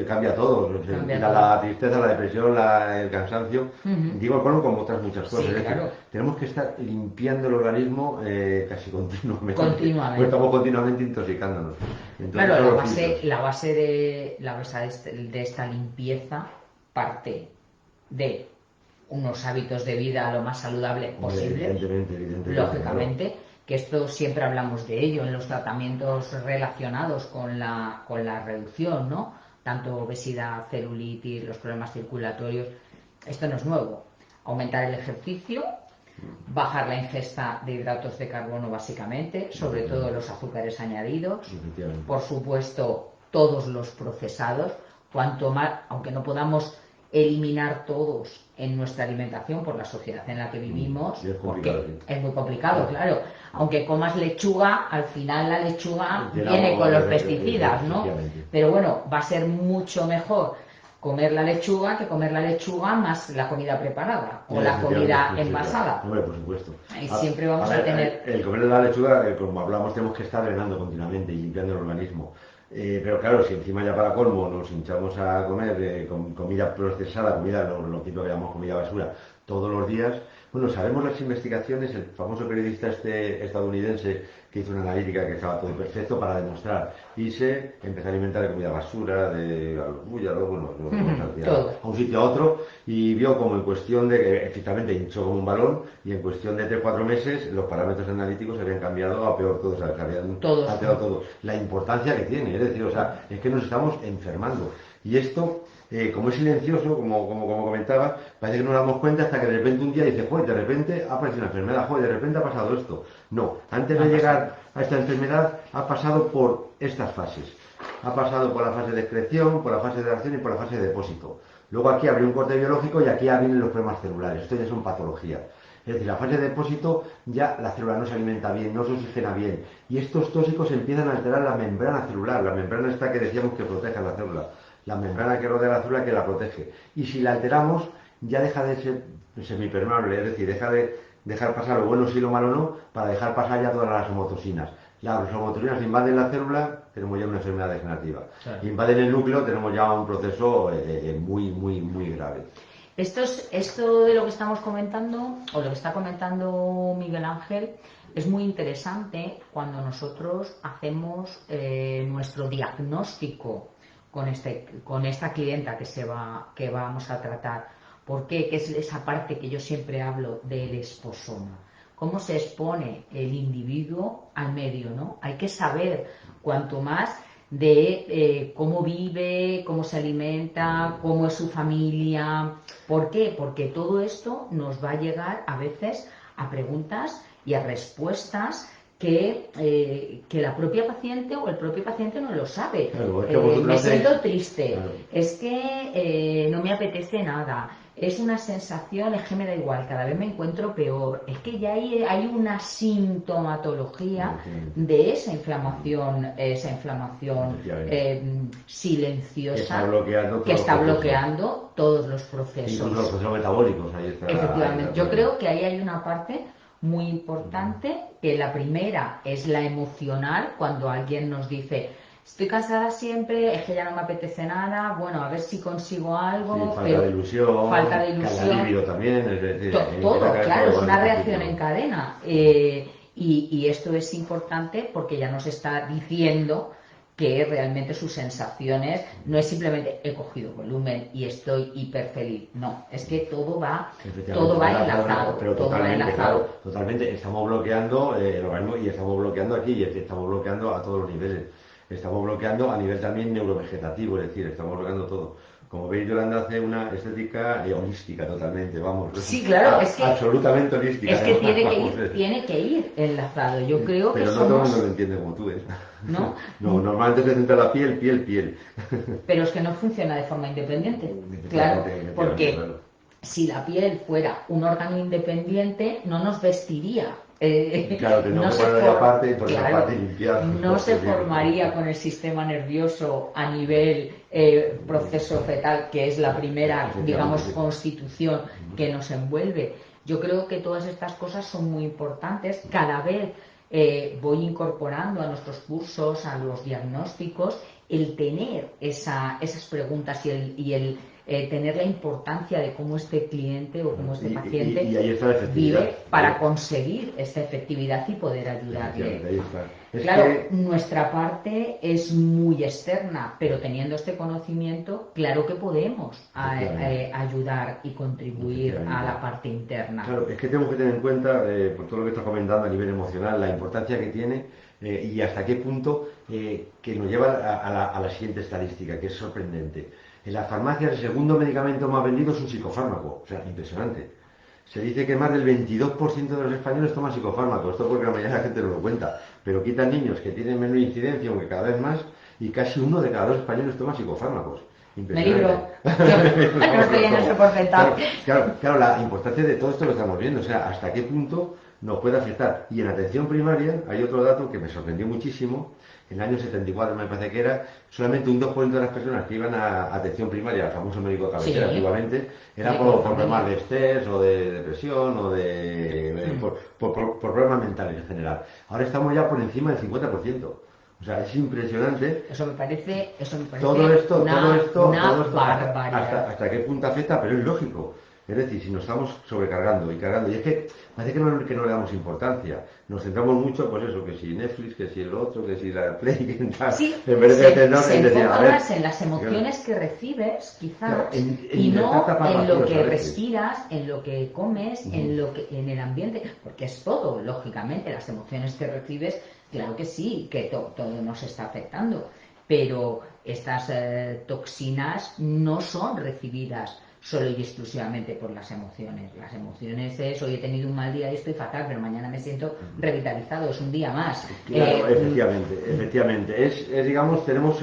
cambia todo. Cambia Quita todo. la tristeza, la depresión, el cansancio. Digo el colon como otras muchas cosas. Sí, Es decir, claro. tenemos que estar limpiando el organismo casi continuamente. Continuamente. Pues estamos continuamente intoxicándonos. Entonces, Claro, son la los base, filtros. de esta limpieza parte de unos hábitos de vida lo más saludable Hombre, posible, evidentemente, lógicamente, que esto siempre hablamos de ello en los tratamientos relacionados con la reducción, ¿no? Tanto obesidad, celulitis, los problemas circulatorios, esto no es nuevo. Aumentar el ejercicio, bajar la ingesta de hidratos de carbono básicamente, sobre todo los azúcares añadidos, Efectivamente. por supuesto todos los procesados, cuanto más, aunque no podamos eliminar todos en nuestra alimentación por la sociedad en la que vivimos, Sí, es complicado, porque sí. es muy complicado, claro. Aunque comas lechuga, al final la lechuga Tiene viene algo con los de- pesticidas, ¿no? efectivamente. Pero bueno, va a ser mucho mejor comer la lechuga que comer la lechuga más la comida preparada o la comida Efectivamente, sí, envasada. claro. Hombre, por supuesto. Y siempre vamos a ver, tener- el comer la lechuga, como hablamos, tenemos que estar drenando continuamente y limpiando el organismo. Pero claro, si encima ya para colmo nos hinchamos a comer comida procesada, comida, lo típico que llamamos comida basura, todos los días, bueno, sabemos las investigaciones, el famoso periodista estadounidense que hizo una analítica que estaba todo perfecto para demostrar, y se empezó a alimentar de comida basura, de albúyalo, bueno, todo. a un sitio a otro, y vio como en cuestión de que efectivamente hinchó como un balón, y en cuestión de 3 o 4 meses los parámetros analíticos se habían cambiado a peor todos, se habían Todos. alterado todo. La importancia que tiene, es decir, o sea, es que nos estamos enfermando. Y esto, como es silencioso, como comentaba, parece que no nos damos cuenta hasta que de repente un día dice, joder, de repente ha aparecido una enfermedad, joder, de repente ha pasado esto. No, antes de llegar a esta enfermedad ha pasado por estas fases. Ha pasado por la fase de excreción, por la fase de acción y por la fase de depósito. Luego aquí habría un corte biológico y aquí ya vienen los problemas celulares. Esto ya son patologías. Es decir, la fase de depósito ya la célula no se alimenta bien, no se oxigena bien. Y estos tóxicos empiezan a alterar la membrana celular, la membrana esta que decíamos que protege a la célula, la membrana que rodea la célula que la protege. Y si la alteramos, ya deja de ser semipermeable, es decir, deja de dejar pasar lo bueno sí y lo malo no, para dejar pasar ya todas las homotocinas. Las homotocinas invaden la célula, tenemos ya una enfermedad degenerativa. Claro. Invaden el núcleo, tenemos ya un proceso muy grave. Esto de lo que estamos comentando, o lo que está comentando Miguel Ángel, es muy interesante cuando nosotros hacemos nuestro diagnóstico con esta clienta que vamos a tratar. ¿Por qué? Que es esa parte que yo siempre hablo del exposoma. Cómo se expone el individuo al medio, ¿no? Hay que saber cuanto más de cómo vive, cómo se alimenta, cómo es su familia. ¿Por qué? Porque todo esto nos va a llegar a veces a preguntas y a respuestas que la propia paciente o el propio paciente no lo sabe. Claro, es que me siento triste, claro. Es que no me apetece nada, es una sensación, es que me da igual, cada vez me encuentro peor. Es que ya hay una sintomatología de esa inflamación silenciosa que está bloqueando todos los procesos. Incluso los procesos metabólicos, ahí está. Efectivamente, yo creo que ahí hay una parte muy importante, que la primera es la emocional, cuando alguien nos dice: estoy cansada siempre, es que ya no me apetece nada, bueno, a ver si consigo algo. Sí, falta de ilusión, libido también, es decir, todo, claro, es una reacción en cadena. Y esto es importante porque ya nos está diciendo que realmente sus sensaciones no es simplemente he cogido volumen y estoy hiper feliz, no, es que todo va enlazado, pero totalmente, claro, totalmente, estamos bloqueando el organismo y estamos bloqueando aquí y estamos bloqueando a todos los niveles, estamos bloqueando a nivel también neurovegetativo, es decir, estamos bloqueando todo. Como veis, Yolanda hace una estética holística totalmente, vamos. Sí, claro, es que absolutamente holística. Es que tiene que ir enlazado. Yo creo pero que no todo el mundo lo entiende como tú, ¿eh? ¿No? No, normalmente se centra la piel. Pero es que no funciona de forma independiente. Claro, porque si la piel fuera un órgano independiente, no nos vestiría. Claro, tenemos que poner aparte y por la parte limpiar. No se formaría con el sistema nervioso a nivel proceso fetal, que es la primera, digamos, constitución que nos envuelve. Yo creo que todas estas cosas son muy importantes. Cada vez voy incorporando a nuestros cursos, a los diagnósticos, el tener esas preguntas y el tener la importancia de cómo este cliente o cómo este paciente vive para conseguir esta efectividad y poder ayudarle. Claro, nuestra parte es muy externa, pero teniendo este conocimiento, claro que podemos ayudar y contribuir a la parte interna. Claro, es que tenemos que tener en cuenta, por todo lo que está comentando a nivel emocional, la importancia que tiene y hasta qué punto que nos lleva a la siguiente estadística, que es sorprendente. En las farmacias el segundo medicamento más vendido es un psicofármaco, o sea, impresionante. Se dice que más del 22% de los españoles toman psicofármacos, esto porque la mayoría de la gente no lo cuenta, pero quitan niños que tienen menor incidencia, aunque cada vez más, y casi 1 de cada 2 españoles toma psicofármacos. Me libro. No estoy en ese porcentaje. Claro, la importancia de todo esto lo estamos viendo, o sea, hasta qué punto nos puede afectar. Y en atención primaria hay otro dato que me sorprendió muchísimo. En el año 74 me parece que era, solamente un 2% de las personas que iban a atención primaria, al famoso médico de cabecera, antiguamente, era por problemas de estrés o de depresión o por problemas mentales en general. Ahora estamos ya por encima del 50%. O sea, es impresionante. Eso me parece todo esto, una barbaridad. Hasta qué punto afecta, pero es lógico. Es decir, si nos estamos sobrecargando y cargando, y es que parece que no le damos importancia. Nos centramos mucho, pues eso, que si Netflix, que si el otro, que si la Play, que tal. Sí, en vez de se enfoca más en las emociones que recibes, quizás, y no en lo que respiras, en lo que comes, en el ambiente, porque es todo, lógicamente, las emociones que recibes, claro que sí, que todo nos está afectando, pero estas toxinas no son recibidas solo y exclusivamente por las emociones. Las emociones es, hoy he tenido un mal día y estoy fatal, pero mañana me siento revitalizado, es un día más. Claro, efectivamente. Digamos, tenemos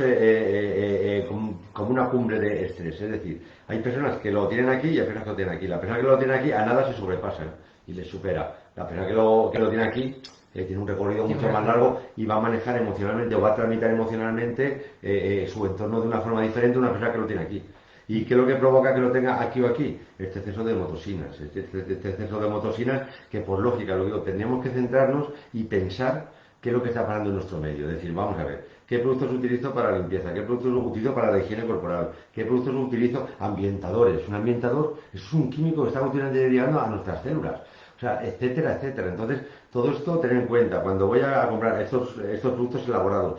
como una cumbre de estrés. Es decir, hay personas que lo tienen aquí y hay personas que lo tienen aquí. La persona que lo tiene aquí a nada se sobrepasa y le supera. La persona que lo tiene aquí tiene un recorrido mucho más largo y va a manejar emocionalmente o va a tramitar emocionalmente su entorno de una forma diferente a una persona que lo tiene aquí. ¿Y qué es lo que provoca que lo tenga aquí o aquí? Este exceso de motosinas. Este exceso de motosinas que por lógica, lo digo, tenemos que centrarnos y pensar qué es lo que está pasando en nuestro medio. Es decir, vamos a ver, ¿qué productos utilizo para la limpieza? ¿Qué productos utilizo para la higiene corporal? ¿Qué productos utilizo? Ambientadores. Un ambientador es un químico que está continuamente llegando a nuestras células. O sea, etcétera, etcétera. Entonces, todo esto tener en cuenta. Cuando voy a comprar estos productos elaborados,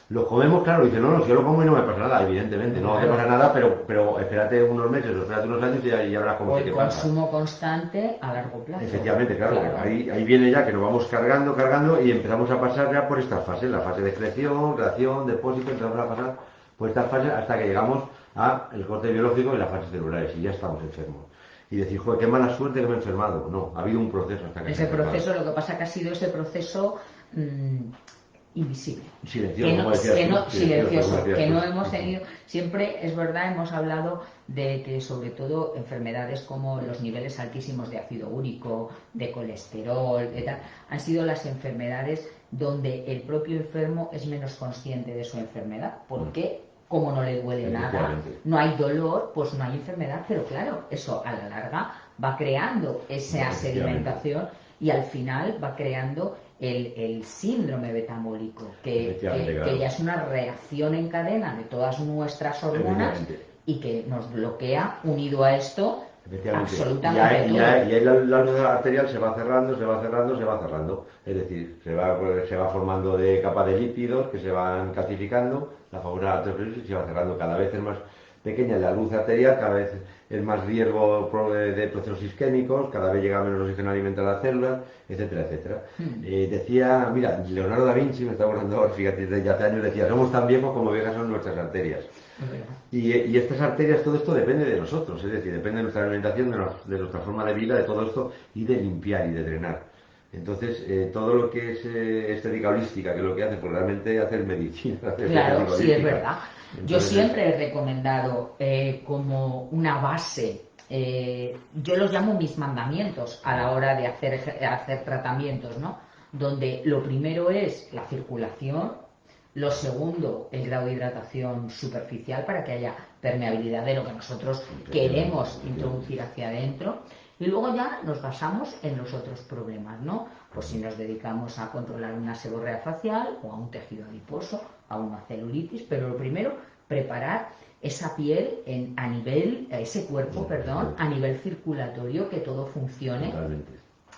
los comemos, claro, dice, no, si yo lo como y no me pasa nada, evidentemente, no te pasa nada, pero espérate unos meses o espérate unos años y ya verás cómo O sí el que pasa. consumo constante a largo plazo. Efectivamente, claro. Ahí viene ya que nos vamos cargando y empezamos a pasar ya por estas fases, la fase de excreción, reacción, depósito, empezamos a pasar por estas fases hasta que llegamos al corte biológico y las fases celulares y ya estamos enfermos. Y decir, joder, qué mala suerte que me he enfermado. No, ha habido un proceso hasta que ese proceso, lo que pasa que ha sido ese proceso invisible, silencioso, como decías tú, silencioso, que no hemos tenido. Siempre es verdad, hemos hablado de que sobre todo enfermedades como los niveles altísimos de ácido úrico, de colesterol, han sido las enfermedades donde el propio enfermo es menos consciente de su enfermedad, porque como no le duele nada, no hay dolor, pues no hay enfermedad, pero claro, eso a la larga va creando esa sedimentación y al final va creando el síndrome metabólico, que ya es una reacción en cadena de todas nuestras hormonas y que nos bloquea, unido a esto, absolutamente todo. Y ahí la luz arterial se va cerrando, se va cerrando, se va cerrando. Es decir, se va formando de capa de lípidos que se van calcificando, la famosa arteriosclerosis se va cerrando, cada vez es más pequeña la luz arterial, cada vez es más riesgo de procesos isquémicos, cada vez llega menos oxígeno alimenta a las células, etcétera, etcétera. Decía, mira, Leonardo da Vinci, me está acordando ahora, fíjate, desde hace años decía, somos tan viejos como viejas son nuestras arterias. Y estas arterias, todo esto depende de nosotros, es decir, depende de nuestra alimentación, de nuestra forma de vida, de todo esto, y de limpiar y de drenar. Entonces, todo lo que es estética holística, que es lo que hace, pues realmente hacer medicina. Claro, sí, es verdad. Entonces, yo siempre he recomendado como una base, yo los llamo mis mandamientos a la hora de hacer tratamientos, ¿no? Donde lo primero es la circulación, lo segundo, el grado de hidratación superficial para que haya permeabilidad de lo que nosotros queremos introducir hacia adentro. Y luego ya nos basamos en los otros problemas, ¿no? Pues si nos dedicamos a controlar una seborrea facial o a un tejido adiposo, a una celulitis, pero lo primero, preparar esa piel ese cuerpo, a nivel circulatorio, que todo funcione. Totalmente.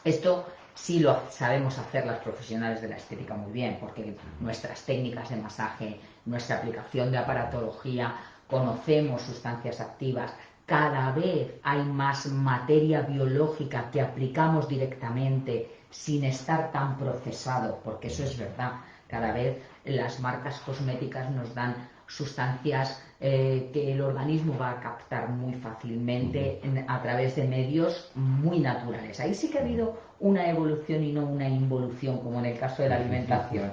Esto sí lo sabemos hacer las profesionales de la estética muy bien, porque nuestras técnicas de masaje, nuestra aplicación de aparatología, conocemos sustancias activas, cada vez hay más materia biológica que aplicamos directamente sin estar tan procesado, porque eso es verdad, cada vez las marcas cosméticas nos dan sustancias que el organismo va a captar muy fácilmente a través de medios muy naturales. Ahí sí que ha habido una evolución y no una involución, como en el caso de la alimentación.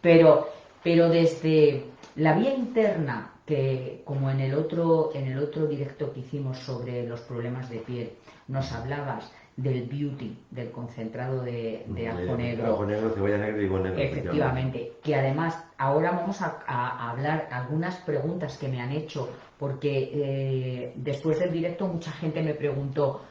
Pero desde la vía interna, que como en el otro directo que hicimos sobre los problemas de piel, nos hablabas del beauty, del concentrado de ajo negro. Ajo negro, cebolla negra y limón negro. Efectivamente, que además ahora vamos a hablar algunas preguntas que me han hecho, porque después del directo mucha gente me preguntó,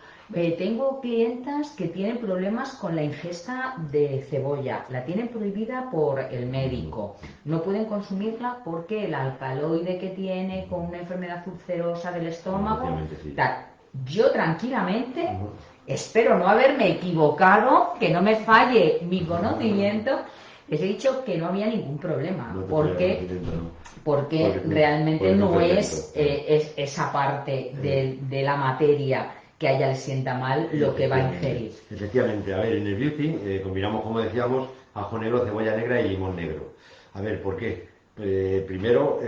tengo clientas que tienen problemas con la ingesta de cebolla, la tienen prohibida por el médico, no pueden consumirla porque el alcaloide que tiene, con una enfermedad ulcerosa del estómago, tal. Yo tranquilamente, espero no haberme equivocado, que no me falle mi conocimiento, les he dicho que no había ningún problema, porque realmente no es esa parte de la materia que a ella le sienta mal lo que va a ingerir. Efectivamente, a ver, en el beauty combinamos, como decíamos, ajo negro, cebolla negra y limón negro. A ver, ¿por qué? Primero,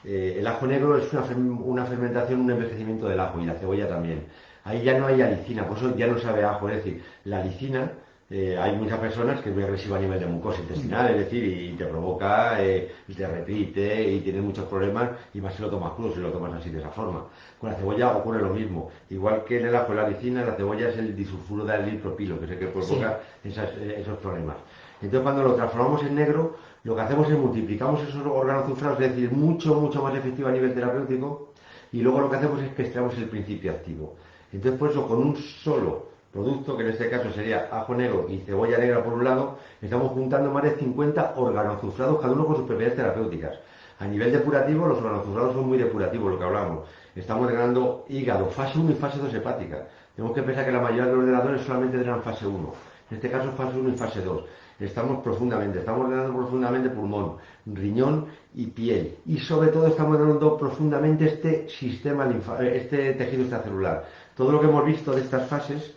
El ajo negro es una fermentación, un envejecimiento del ajo y la cebolla también. Ahí ya no hay alicina, por eso ya no sabe a ajo. Es decir, la alicina, hay muchas personas que es muy agresiva a nivel de mucosa intestinal, es decir, y te provoca, y te repite, y tienes muchos problemas, y más si lo tomas crudo, si lo tomas así de esa forma. Con la cebolla ocurre lo mismo. Igual que en el ajo y la alicina, la cebolla es el disulfuro de alilpropilo, que es el que provoca esos problemas. Entonces, cuando lo transformamos en negro, lo que hacemos es multiplicamos esos organocufrados, es decir, mucho más efectivo a nivel terapéutico, y luego lo que hacemos es que extraemos el principio activo. Entonces, por eso, con un solo producto, que en este caso sería ajo negro y cebolla negra por un lado, estamos juntando más de 50 organocufrados, cada uno con sus propiedades terapéuticas. A nivel depurativo, los organocufrados son muy depurativos, lo que hablamos. Estamos drenando hígado, fase 1 y fase 2 hepática. Tenemos que pensar que la mayoría de los drenadores solamente drenan fase 1. En este caso, fase 1 y fase 2. Estamos drenando profundamente pulmón, riñón y piel. Y sobre todo estamos drenando profundamente este tejido extracelular. Todo lo que hemos visto de estas fases,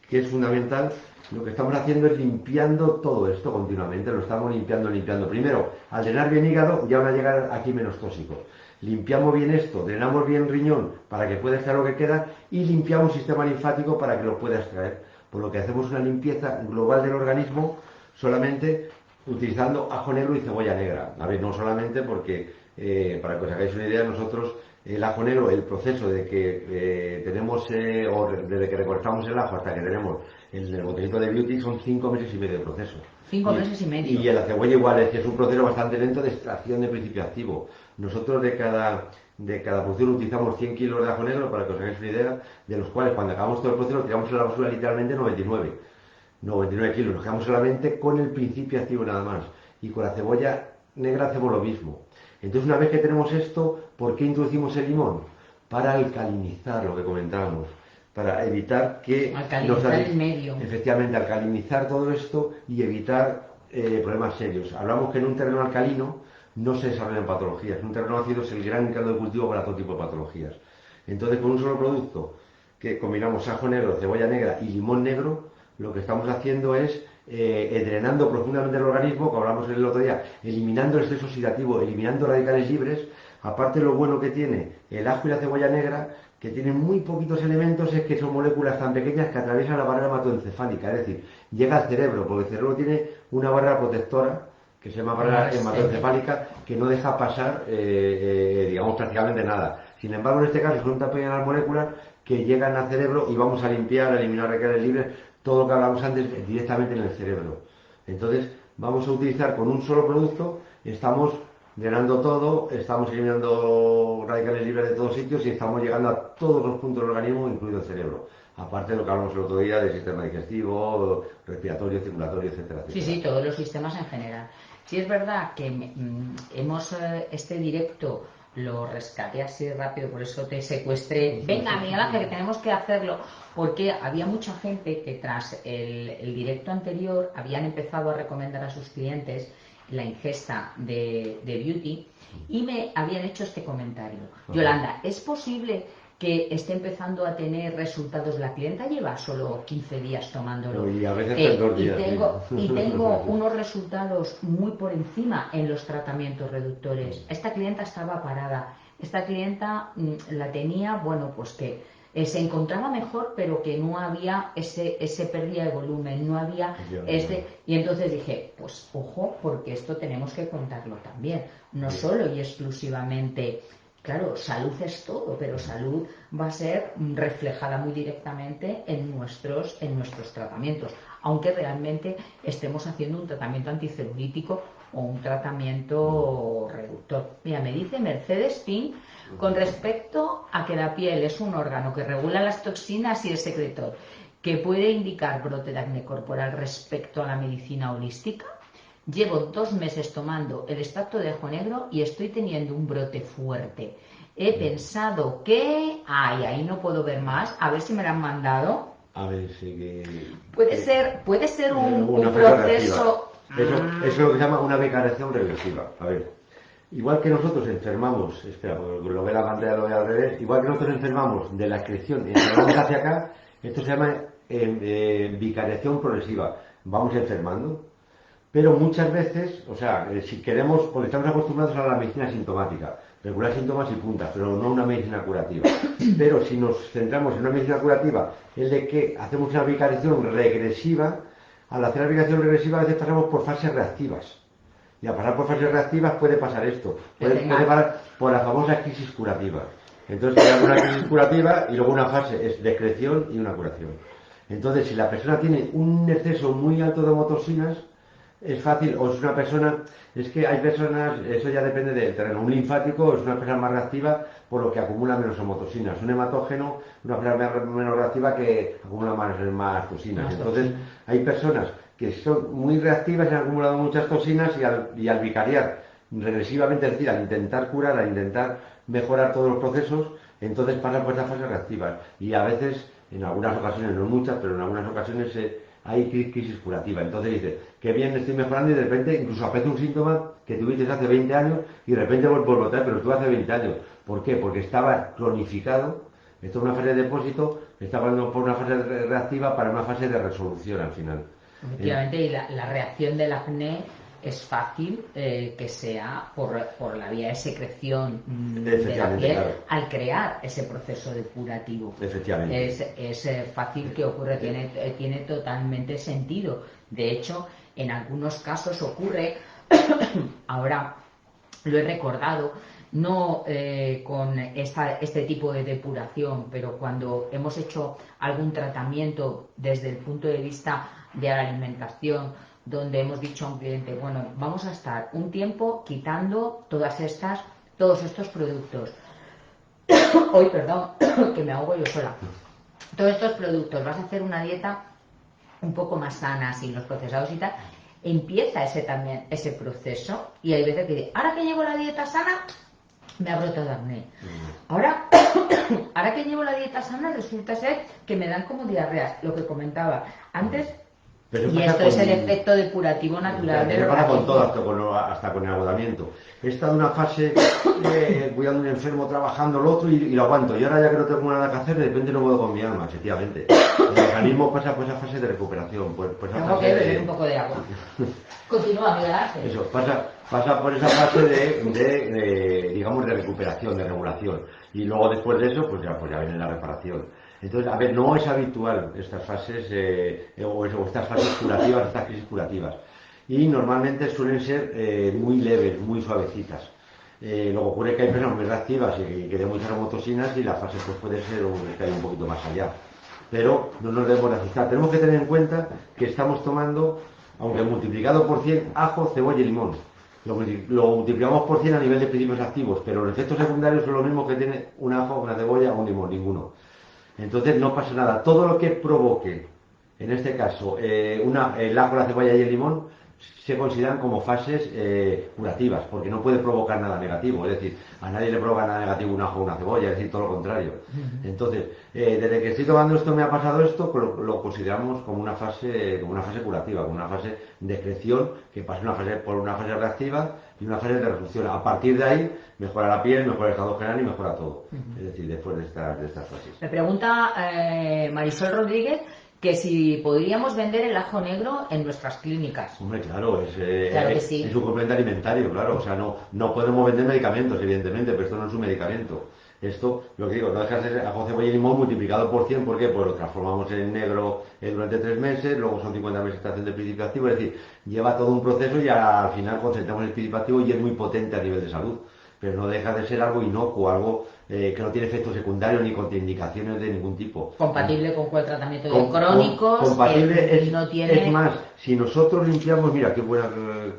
que es fundamental, lo que estamos haciendo es limpiando todo esto continuamente, lo estamos limpiando. Primero, al drenar bien hígado, ya van a llegar aquí menos tóxicos. Limpiamos bien esto, drenamos bien riñón para que pueda extraer lo que queda y limpiamos sistema linfático para que lo pueda extraer. Por lo que hacemos una limpieza global del organismo solamente utilizando ajo negro y cebolla negra. A ver, no solamente porque, para que os hagáis una idea, nosotros el ajo negro, el proceso de que tenemos, o desde que recolectamos el ajo hasta que tenemos el botecito de Beauty, son 5 meses y medio de proceso. 5 meses y medio. Y en la cebolla igual, es un proceso bastante lento de extracción de principio activo. Nosotros de cada porción utilizamos 100 kilos de ajo negro, para que os hagáis una idea, de los cuales cuando acabamos todo el proceso tiramos en la basura literalmente 99 kilos. Nos quedamos solamente con el principio activo nada más. Y con la cebolla negra hacemos lo mismo. Entonces, una vez que tenemos esto, ¿por qué introducimos el limón? Para alcalinizar lo que comentábamos, para evitar que el medio. Efectivamente, alcalinizar todo esto y evitar problemas serios. Hablamos que en un terreno alcalino no se desarrollan patologías. Un terreno ácido es el gran caldo de cultivo para todo tipo de patologías. Entonces, con un solo producto, que combinamos ajo negro, cebolla negra y limón negro, lo que estamos haciendo es drenando profundamente el organismo, como hablamos el otro día, eliminando el estrés oxidativo, eliminando radicales libres. Aparte, lo bueno que tiene el ajo y la cebolla negra, que tienen muy poquitos elementos, es que son moléculas tan pequeñas que atraviesan la barrera hematoencefálica, es decir, llega al cerebro, porque el cerebro tiene una barrera protectora que se llama barrera hematoencefálica, que no deja pasar, digamos, prácticamente nada. Sin embargo, en este caso son tan pequeñas las moléculas que llegan al cerebro y vamos a limpiar, a eliminar radicales libres, todo lo que hablamos antes directamente en el cerebro. Entonces, vamos a utilizar con un solo producto, estamos drenando todo, estamos eliminando radicales libres de todos sitios y estamos llegando a todos los puntos del organismo, incluido el cerebro. Aparte de lo que hablamos el otro día del sistema digestivo, respiratorio, circulatorio, etcétera, etcétera. Sí, todos los sistemas en general. Sí, es verdad que este directo lo rescaté así rápido, por eso te secuestré. Venga, Miguel Ángel, que tenemos que hacerlo, porque había mucha gente que tras el directo anterior habían empezado a recomendar a sus clientes la ingesta de Beauty y me habían hecho este comentario. Yolanda, ¿es posible que esté empezando a tener resultados? La clienta lleva solo 15 días tomándolo. Y a veces 2 días. Y tengo unos resultados muy por encima en los tratamientos reductores. Esta clienta estaba parada. Esta clienta la tenía, bueno, pues que se encontraba mejor, pero que no había ese pérdida de volumen, no había y entonces dije, pues ojo, porque esto tenemos que contarlo también, no solo y exclusivamente. Claro, salud es todo, pero salud va a ser reflejada muy directamente en nuestros tratamientos, aunque realmente estemos haciendo un tratamiento anticelulítico o un tratamiento reductor. Mira, me dice Mercedes Pin, con respecto a que la piel es un órgano que regula las toxinas y el secretor, que puede indicar brote de acné corporal respecto a la medicina holística. Llevo 2 meses tomando el extracto de ajo negro y estoy teniendo un brote fuerte. He pensado que... Ay, ahí no puedo ver más. A ver si me lo han mandado. A ver si que... Puede ser un proceso... Eso es lo que se llama una becarización reversiva. A ver, igual que nosotros enfermamos... Espera, porque lo ve la pantalla, lo ve al revés. Igual que nosotros enfermamos de la excreción y enfermamos hacia acá, esto se llama vicariación progresiva. Vamos enfermando. Pero muchas veces, o sea, si queremos, porque estamos acostumbrados a la medicina sintomática, regular síntomas y puntas, pero no una medicina curativa. Pero si nos centramos en una medicina curativa, es de que hacemos una aplicación regresiva. Al hacer la aplicación regresiva a veces pasamos por fases reactivas. Y al pasar por fases reactivas puede pasar esto, puede pasar por la famosa crisis curativa. Entonces hay una crisis curativa y luego una fase es decreción y una curación. Entonces si la persona tiene un exceso muy alto de homotoxinas, es fácil, o es una persona, es que hay personas, eso ya depende del terreno, un linfático es una persona más reactiva por lo que acumula menos homotoxinas, un hematógeno una persona menos reactiva que acumula más toxinas. Entonces hay personas que son muy reactivas y han acumulado muchas toxinas y al vicariar regresivamente, es decir, al intentar curar, al intentar mejorar todos los procesos, entonces pasan por esas fases reactivas y a veces, en algunas ocasiones, no muchas, pero en algunas ocasiones hay crisis curativa. Entonces dices, qué bien estoy mejorando y de repente incluso aparece un síntoma que tuviste hace 20 años y de repente vuelvo a otra, pero estuvo hace 20 años. ¿Por qué? Porque estaba cronificado, esto es una fase de depósito, está pasando por una fase reactiva para una fase de resolución al final. Efectivamente, y la reacción del acné es fácil que sea por la vía de secreción de la piel, claro, al crear ese proceso depurativo. Efectivamente. Es fácil que ocurra, tiene totalmente sentido. De hecho, en algunos casos ocurre, ahora lo he recordado, no con este tipo de depuración, pero cuando hemos hecho algún tratamiento desde el punto de vista de la alimentación, donde hemos dicho a un cliente, bueno, vamos a estar un tiempo quitando todos estos productos. Hoy, perdón, que me ahogo yo sola. Todos estos productos, vas a hacer una dieta un poco más sana, sin los procesados y tal. Empieza ese proceso y hay veces que dice, ahora que llevo la dieta sana, me ha brotado acné. Ahora que llevo la dieta sana, resulta ser que me dan como diarreas, lo que comentaba antes. Y esto es el efecto depurativo natural. Pero pasa con todo, hasta con el agotamiento. He estado en una fase cuidando a un enfermo, trabajando lo otro y lo aguanto. Y ahora ya que no tengo nada que hacer, de repente no puedo con mi alma, efectivamente. El organismo pasa por esa fase de recuperación. Tengo que beber un poco de agua. Continúa, Miguel Ángel. Eso, pasa por esa fase digamos, de recuperación, de regulación. Y luego después de eso, pues ya viene la reparación. Entonces, a ver, no es habitual estas fases o estas fases curativas, estas crisis curativas. Y normalmente suelen ser muy leves, muy suavecitas. Lo que ocurre es que hay personas muy reactivas y que de muchas homotoxinas y la fase pues, puede ser que hay un poquito más allá. Pero no nos debemos de asustar. Tenemos que tener en cuenta que estamos tomando, aunque multiplicado por 100, ajo, cebolla y limón. Lo multiplicamos por 100 a nivel de principios activos, pero los efectos secundarios son los mismos que tiene un ajo, una cebolla o un limón, ninguno. Entonces no pasa nada. Todo lo que provoque, en este caso, el ajo, la cebolla y el limón, se consideran como fases curativas, porque no puede provocar nada negativo. Es decir, a nadie le provoca nada negativo un ajo o una cebolla, es decir, todo lo contrario. Entonces, desde que estoy tomando esto, me ha pasado esto, pues lo consideramos como una fase curativa, como una fase de creación, que pasa por una fase reactiva y una fase de resolución. A partir de ahí, mejora la piel, mejora el estado general y mejora todo. Es decir, después de estas fases. Me pregunta Marisol Rodríguez que si podríamos vender el ajo negro en nuestras clínicas. Hombre, claro, claro que sí. Es un complemento alimentario, claro. O sea, no podemos vender medicamentos, evidentemente, pero esto no es un medicamento. Esto, lo que digo, no deja de ser ajo, cebolla y limón multiplicado por 100, ¿por qué? Pues lo transformamos en negro durante 3 meses, luego son 50 meses de extracción de principio activo, es decir, lleva todo un proceso y al final concentramos el principio activo y es muy potente a nivel de salud. Pero no deja de ser algo inocuo, algo que no tiene efectos secundarios ni contraindicaciones de ningún tipo. Compatible con cualquier tratamiento de crónicos. Compatible no tiene... es más, si nosotros limpiamos, mira qué buena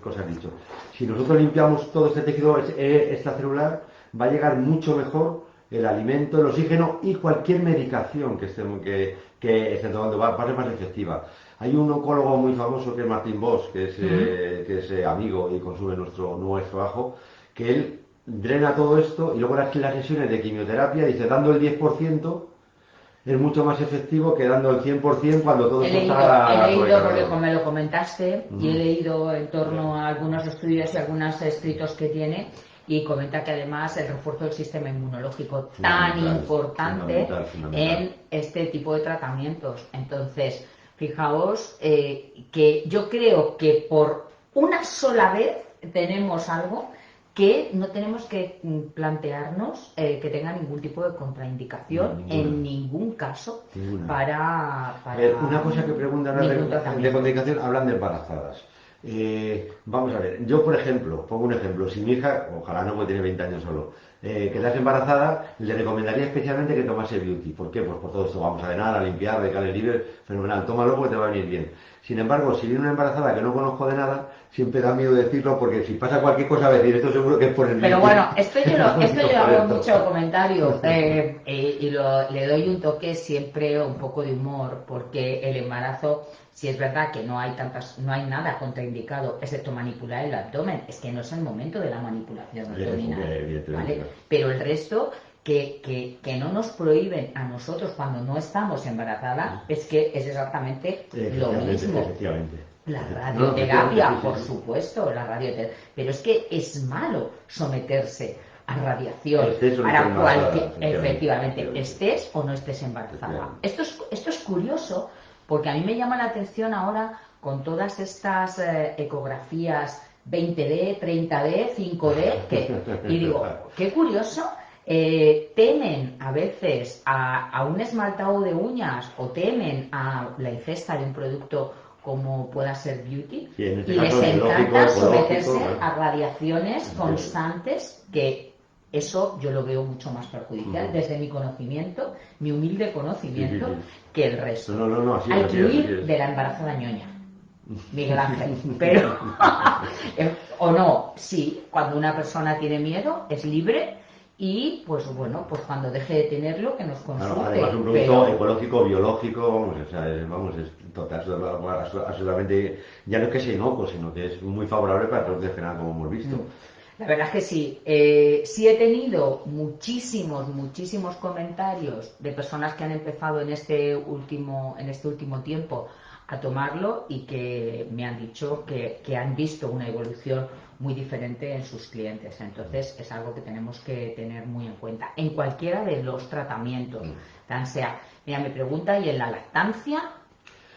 cosa has dicho, si nosotros limpiamos todo este tejido extracelular, va a llegar mucho mejor el alimento, el oxígeno y cualquier medicación que esté tomando va a ser más efectiva. Hay un oncólogo muy famoso que es Martín Bosch, que es amigo y consume nuestro ajo, que él drena todo esto y luego las sesiones de quimioterapia, dice, dando el 10% es mucho más efectivo que dando el 100% cuando todo esto está... He leído, porque como me lo comentaste, y he leído en torno a algunos estudios y algunos escritos que tiene, y comenta que además el refuerzo del sistema inmunológico tan importante en este tipo de tratamientos. Entonces, fijaos que yo creo que por una sola vez tenemos algo que no tenemos que plantearnos que tenga ningún tipo de contraindicación en ningún caso para A ver, una cosa que preguntan ningún de tratamiento. contraindicación, hablan de embarazadas. Vamos a ver, yo por ejemplo, pongo un ejemplo, si mi hija, ojalá no, porque tiene 20 años solo, quedase embarazada, le recomendaría especialmente que tomase Beauty. ¿Por qué? Pues por todo esto, vamos a cenar, a limpiar, de cales libres, fenomenal, tómalo porque te va a venir bien. Sin embargo, si viene una embarazada que no conozco de nada, siempre da miedo decirlo porque si pasa cualquier cosa, va a decir, esto seguro que es por el Pero Beauty. bueno, esto yo lo Por hago esto. mucho comentario y le doy un toque siempre un poco de humor porque el embarazo, si es verdad que no hay nada contraindicado excepto manipular el abdomen, es que no es el momento de la manipulación abdominal, ¿vale? Pero el resto que no nos prohíben a nosotros cuando no estamos embarazadas es que es exactamente lo mismo. Efectivamente. La No, radioterapia, sí, por sí. supuesto, la radioterapia. Pero es que es malo someterse a radiación Estés o no para estés embarazada, cualquier, efectivamente, efectivamente. estés o no estés embarazada. Esto es curioso porque a mí me llama la atención ahora con todas estas ecografías 20D, 30D, 5D, y digo, qué curioso. Temen a veces a un esmaltado de uñas o temen a la ingesta de un producto como pueda ser Beauty Sí, en este y caso, les encanta biológico, someterse ecológico, a radiaciones constantes que eso yo lo veo mucho más perjudicial desde mi conocimiento, mi humilde conocimiento, que el resto. No, así Hay es, que huir de la embarazada ñoña, Miguel Ángel, pero o no, sí, cuando una persona tiene miedo es libre y pues bueno, pues cuando deje de tenerlo que nos consulte. Además un producto ecológico, biológico, es total, absolutamente, ya no es que sea inocuo, sino que es muy favorable para el producto general, como hemos visto. La verdad es que sí. Sí he tenido muchísimos comentarios de personas que han empezado en este último tiempo a tomarlo y que me han dicho que han visto una evolución muy diferente en sus clientes. Entonces es algo que tenemos que tener muy en cuenta en cualquiera de los tratamientos, tan sea. Mira, me pregunta, ¿y en la lactancia?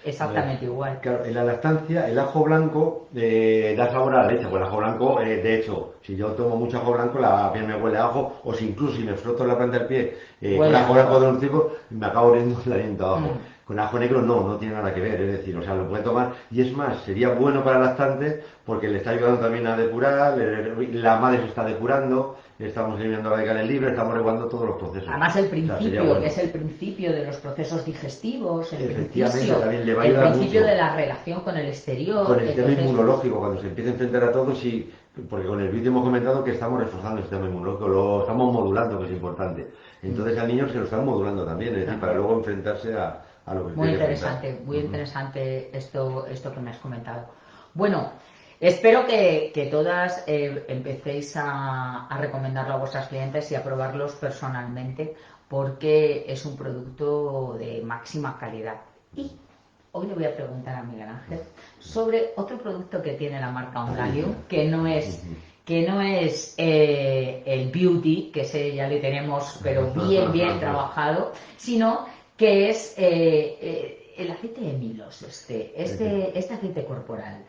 Exactamente igual. Claro, en la lactancia el ajo blanco da sabor a la leche, pues el ajo blanco, de hecho, si yo tomo mucho ajo blanco, la piel me huele a ajo, o si incluso si me froto la planta del pie con ajo blanco de un tipo, me acabo oliendo el aliento a ajo. Con ajo negro no tiene nada que ver, es decir, o sea, lo puede tomar, y es más, sería bueno para el lactante porque le está ayudando también a depurar, la madre se está depurando, estamos eliminando radicales libres, estamos regulando todos los procesos. Además el principio, bueno. que es el principio de los procesos digestivos, Efectivamente, también le va a el ayudar principio mucho de la relación con el exterior. con el sistema inmunológico, cuando se empieza a enfrentar a todo, sí, porque con el vídeo hemos comentado que estamos reforzando el sistema inmunológico, lo estamos modulando, que es importante. Entonces al niño se lo están modulando también, es decir, para luego enfrentarse a lo que muy interesante, muy interesante esto que me has comentado. Bueno, espero que todas empecéis a recomendarlo a vuestras clientes y a probarlos personalmente porque es un producto de máxima calidad. Y hoy le voy a preguntar a Miguel Ángel sobre otro producto que tiene la marca Omlalium, que no es el Beauty, que ese ya le tenemos pero bien trabajado, sino que es el aceite de Milos, este aceite corporal.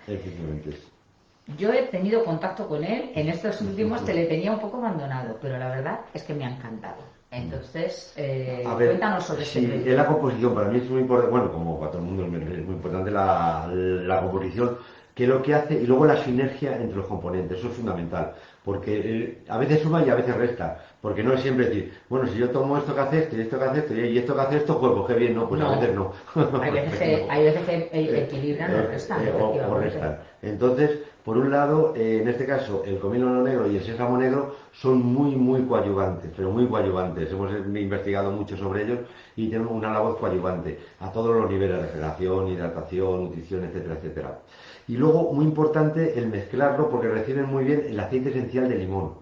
Yo he tenido contacto con él, en estos últimos que le tenía un poco abandonado, pero la verdad es que me ha encantado. Entonces, cuéntanos sobre este producto. En la composición, para mí es muy importante, bueno, como para todo el mundo es muy importante la composición, que lo que hace, y luego la sinergia entre los componentes, eso es fundamental, porque a veces suma y a veces resta, porque no es siempre decir, bueno, si yo tomo esto que hace esto y esto que hace esto y esto que hace esto, pues qué bien, no, pues a veces no. Hay veces que equilibran o restan, o restan. Entonces, por un lado, en este caso, el comino negro y el sésamo negro son muy coadyuvantes, pero muy coadyuvantes. Hemos investigado mucho sobre ellos y tenemos una labor coadyuvante a todos los niveles de regeneración, hidratación, nutrición, etcétera, etcétera. Y luego, muy importante, el mezclarlo porque reciben muy bien el aceite esencial de limón.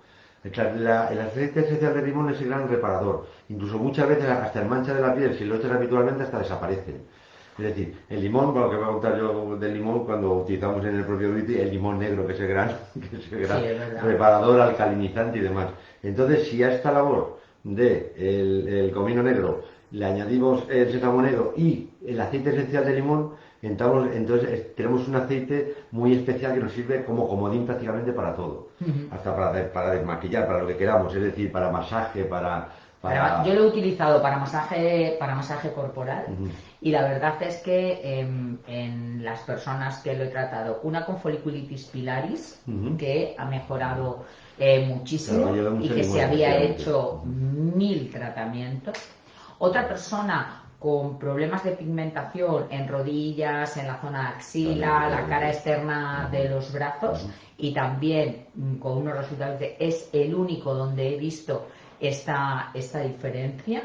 El aceite esencial de limón es el gran reparador. Incluso muchas veces, hasta en mancha de la piel, si lo echas habitualmente, hasta desaparecen. Es decir, el limón, bueno, que voy a contar yo del limón cuando utilizamos en el propio Beauty, el limón negro, que es el gran reparador, alcalinizante y demás. Entonces, si a esta labor de el comino negro le añadimos el sésamo negro y el aceite esencial de limón, Entonces tenemos un aceite muy especial que nos sirve como comodín prácticamente para todo, hasta para desmaquillar, para lo que queramos, es decir, para masaje, Yo lo he utilizado para masaje corporal y la verdad es que en las personas que lo he tratado, una con foliculitis pilaris, que ha mejorado muchísimo Claro, y que se había hecho 1000 tratamientos. Otra persona con problemas de pigmentación en rodillas, en la zona axila, la cara externa de los brazos y también con unos resultados es el único donde he visto esta diferencia.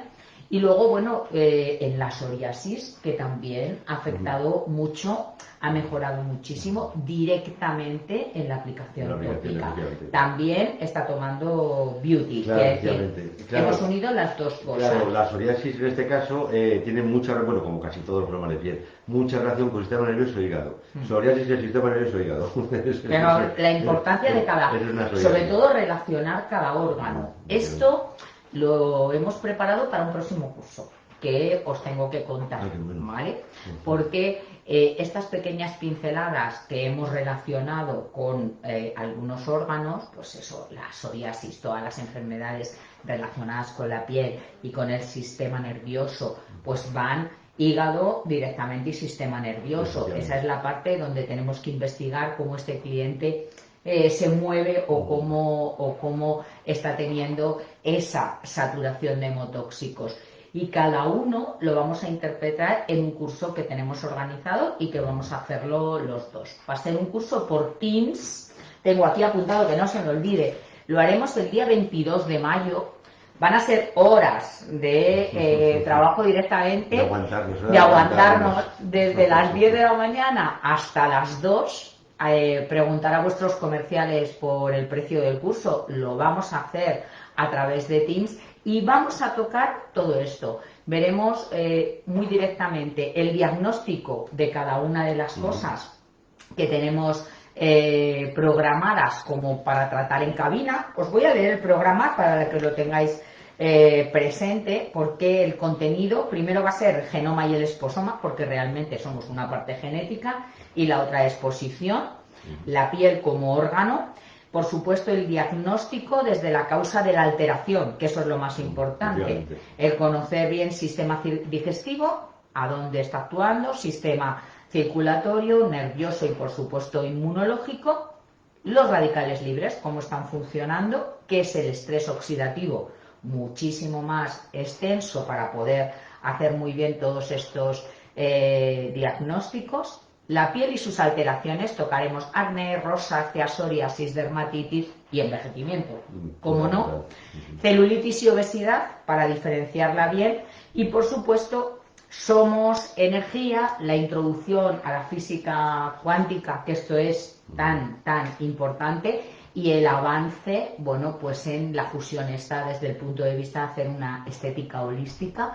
Y luego, bueno, en la psoriasis, que también ha afectado mucho, ha mejorado muchísimo directamente en la aplicación tópica. También está tomando Beauty, claro, hemos unido las dos cosas. Claro, la psoriasis en este caso tiene mucha, bueno, como casi todos los problemas de piel, mucha relación con el sistema nervioso e hígado. Psoriasis es el sistema nervioso e hígado. Pero la importancia de cada, sobre todo relacionar cada órgano. Esto lo hemos preparado para un próximo curso que os tengo que contar, ¿vale? Porque estas pequeñas pinceladas que hemos relacionado con algunos órganos, pues eso, la psoriasis, todas las enfermedades relacionadas con la piel y con el sistema nervioso, pues van hígado directamente y sistema nervioso. Esa es la parte donde tenemos que investigar cómo este cliente se mueve o cómo está teniendo esa saturación de hemotóxicos. Y cada uno lo vamos a interpretar en un curso que tenemos organizado y que vamos a hacerlo los dos. Va a ser un curso por Teams. Tengo aquí apuntado que no se me olvide. Lo haremos el día 22 de mayo. Van a ser horas de trabajo directamente, de aguantarnos desde las 10 de la mañana hasta las 2. Preguntar a vuestros comerciales por el precio del curso. Lo vamos a hacer a través de Teams y vamos a tocar todo esto. Veremos muy directamente el diagnóstico de cada una de las cosas que tenemos programadas como para tratar en cabina. Os voy a leer el programa para que lo tengáis presente, porque el contenido primero va a ser el genoma y el esposoma, porque realmente somos una parte genética, y la otra es posición, la piel como órgano, por supuesto el diagnóstico desde la causa de la alteración, que eso es lo más importante, el conocer bien sistema digestivo, a dónde está actuando, sistema circulatorio, nervioso y por supuesto inmunológico, los radicales libres, cómo están funcionando, qué es el estrés oxidativo, muchísimo más extenso para poder hacer muy bien todos estos diagnósticos. La piel y sus alteraciones, tocaremos acné, rosácea, psoriasis, dermatitis y envejecimiento, como no, celulitis y obesidad para diferenciarla bien y por supuesto somos energía, la introducción a la física cuántica, que esto es tan importante, y el avance, bueno, pues en la fusión está desde el punto de vista de hacer una estética holística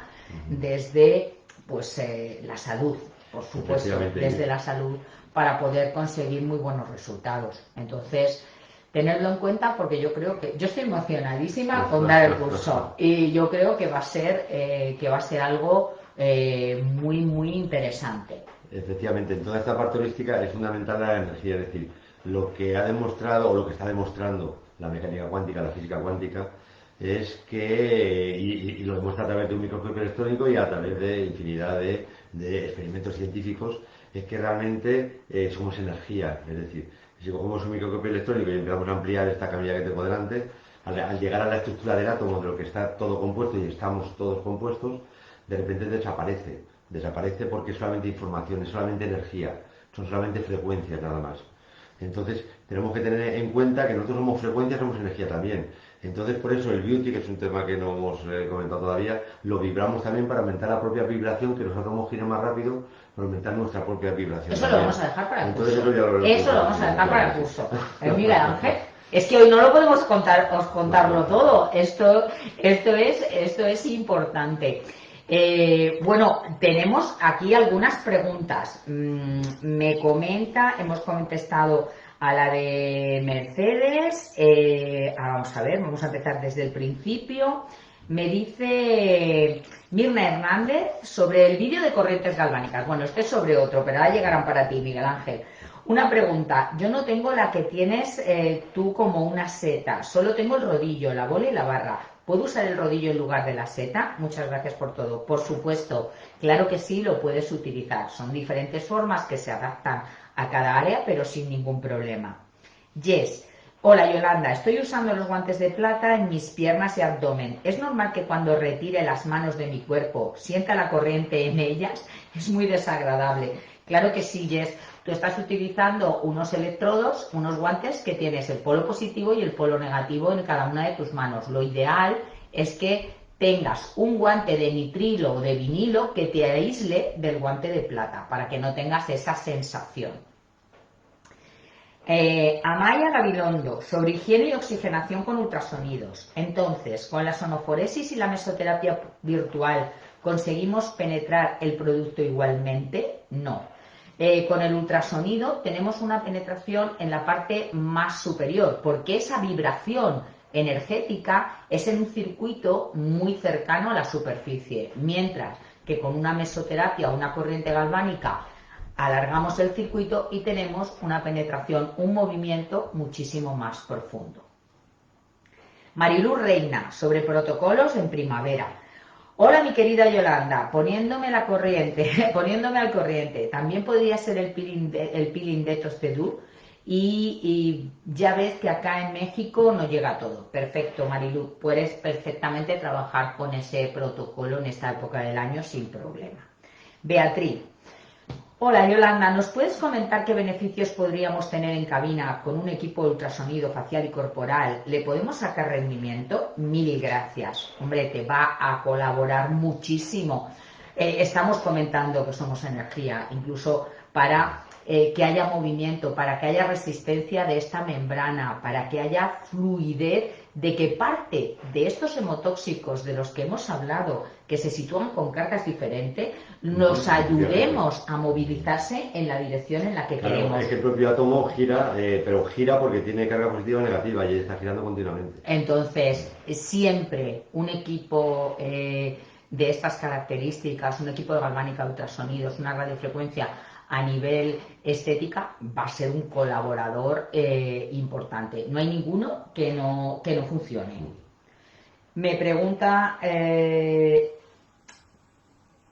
desde pues la salud, por supuesto, desde la salud, para poder conseguir muy buenos resultados. Entonces, tenerlo en cuenta, porque yo creo que yo estoy emocionadísima con dar el curso y yo creo que va a ser algo muy interesante. Efectivamente, en toda esta parte holística es fundamental la energía, es decir, lo que ha demostrado o lo que está demostrando la mecánica cuántica, la física cuántica, es que, y lo demuestra a través de un microscopio electrónico y a través de infinidad de experimentos científicos, es que realmente somos energía. Es decir, si cogemos un microscopio electrónico y empezamos a ampliar esta camilla que tengo delante, al llegar a la estructura del átomo de lo que está todo compuesto y estamos todos compuestos, de repente desaparece porque es solamente información, es solamente energía, son solamente frecuencias nada más. Entonces tenemos que tener en cuenta que nosotros somos frecuencia, somos energía también. Entonces por eso el beauty, que es un tema que no hemos comentado todavía, lo vibramos también para aumentar la propia vibración, que los átomos giren más rápido, para aumentar nuestra propia vibración. Eso también lo vamos a dejar para el curso. Entonces, eso lo vamos a dejar para el curso. Miguel Ángel, es que hoy no lo podemos contarlo todo. Esto es importante. Bueno, tenemos aquí algunas preguntas. Me comenta, hemos contestado A la de Mercedes, vamos a ver, vamos a empezar desde el principio. Me dice Mirna Hernández sobre el vídeo de corrientes galvánicas. Bueno, este es sobre otro, pero ahora llegarán para ti, Miguel Ángel. Una pregunta, yo no tengo la que tienes tú como una seta, solo tengo el rodillo, la bola y la barra. ¿Puedo usar el rodillo en lugar de la seta? Muchas gracias por todo. Por supuesto, claro que sí, lo puedes utilizar. Son diferentes formas que se adaptan a cada área, pero sin ningún problema. Yes. Hola Yolanda, estoy usando los guantes de plata en mis piernas y abdomen. ¿Es normal que cuando retire las manos de mi cuerpo sienta la corriente en ellas? Es muy desagradable. Claro que sí, Jess. Tú estás utilizando unos electrodos, unos guantes que tienes el polo positivo y el polo negativo en cada una de tus manos. Lo ideal es que tengas un guante de nitrilo o de vinilo que te aísle del guante de plata para que no tengas esa sensación. Amaya Gabilondo, sobre higiene y oxigenación con ultrasonidos. Entonces, con la sonoforesis y la mesoterapia virtual, ¿conseguimos penetrar el producto igualmente? No. Con el ultrasonido tenemos una penetración en la parte más superior, porque esa vibración energética es en un circuito muy cercano a la superficie, mientras que con una mesoterapia o una corriente galvánica alargamos el circuito y tenemos una penetración, un movimiento muchísimo más profundo. Mariluz Reina, sobre protocolos en primavera. Hola mi querida Yolanda, poniéndome al corriente, también podría ser el peeling detox de DU y ya ves que acá en México no llega todo. Perfecto, Mariluz, puedes perfectamente trabajar con ese protocolo en esta época del año sin problema. Beatriz. Hola Yolanda, ¿nos puedes comentar qué beneficios podríamos tener en cabina con un equipo de ultrasonido facial y corporal? ¿Le podemos sacar rendimiento? Mil gracias. Hombre, te va a colaborar muchísimo. Estamos comentando que somos energía, incluso para que haya movimiento, para que haya resistencia de esta membrana, para que haya fluidez, de que parte de estos hemotóxicos de los que hemos hablado, que se sitúan con cargas diferentes, nos ayudemos a movilizarse en la dirección en la que queremos. Es que el propio átomo gira, pero gira porque tiene carga positiva o negativa y está girando continuamente. Entonces, siempre un equipo de estas características, un equipo de galvánica ultrasonidos, una radiofrecuencia a nivel estética, va a ser un colaborador importante. No hay ninguno que no funcione. Me pregunta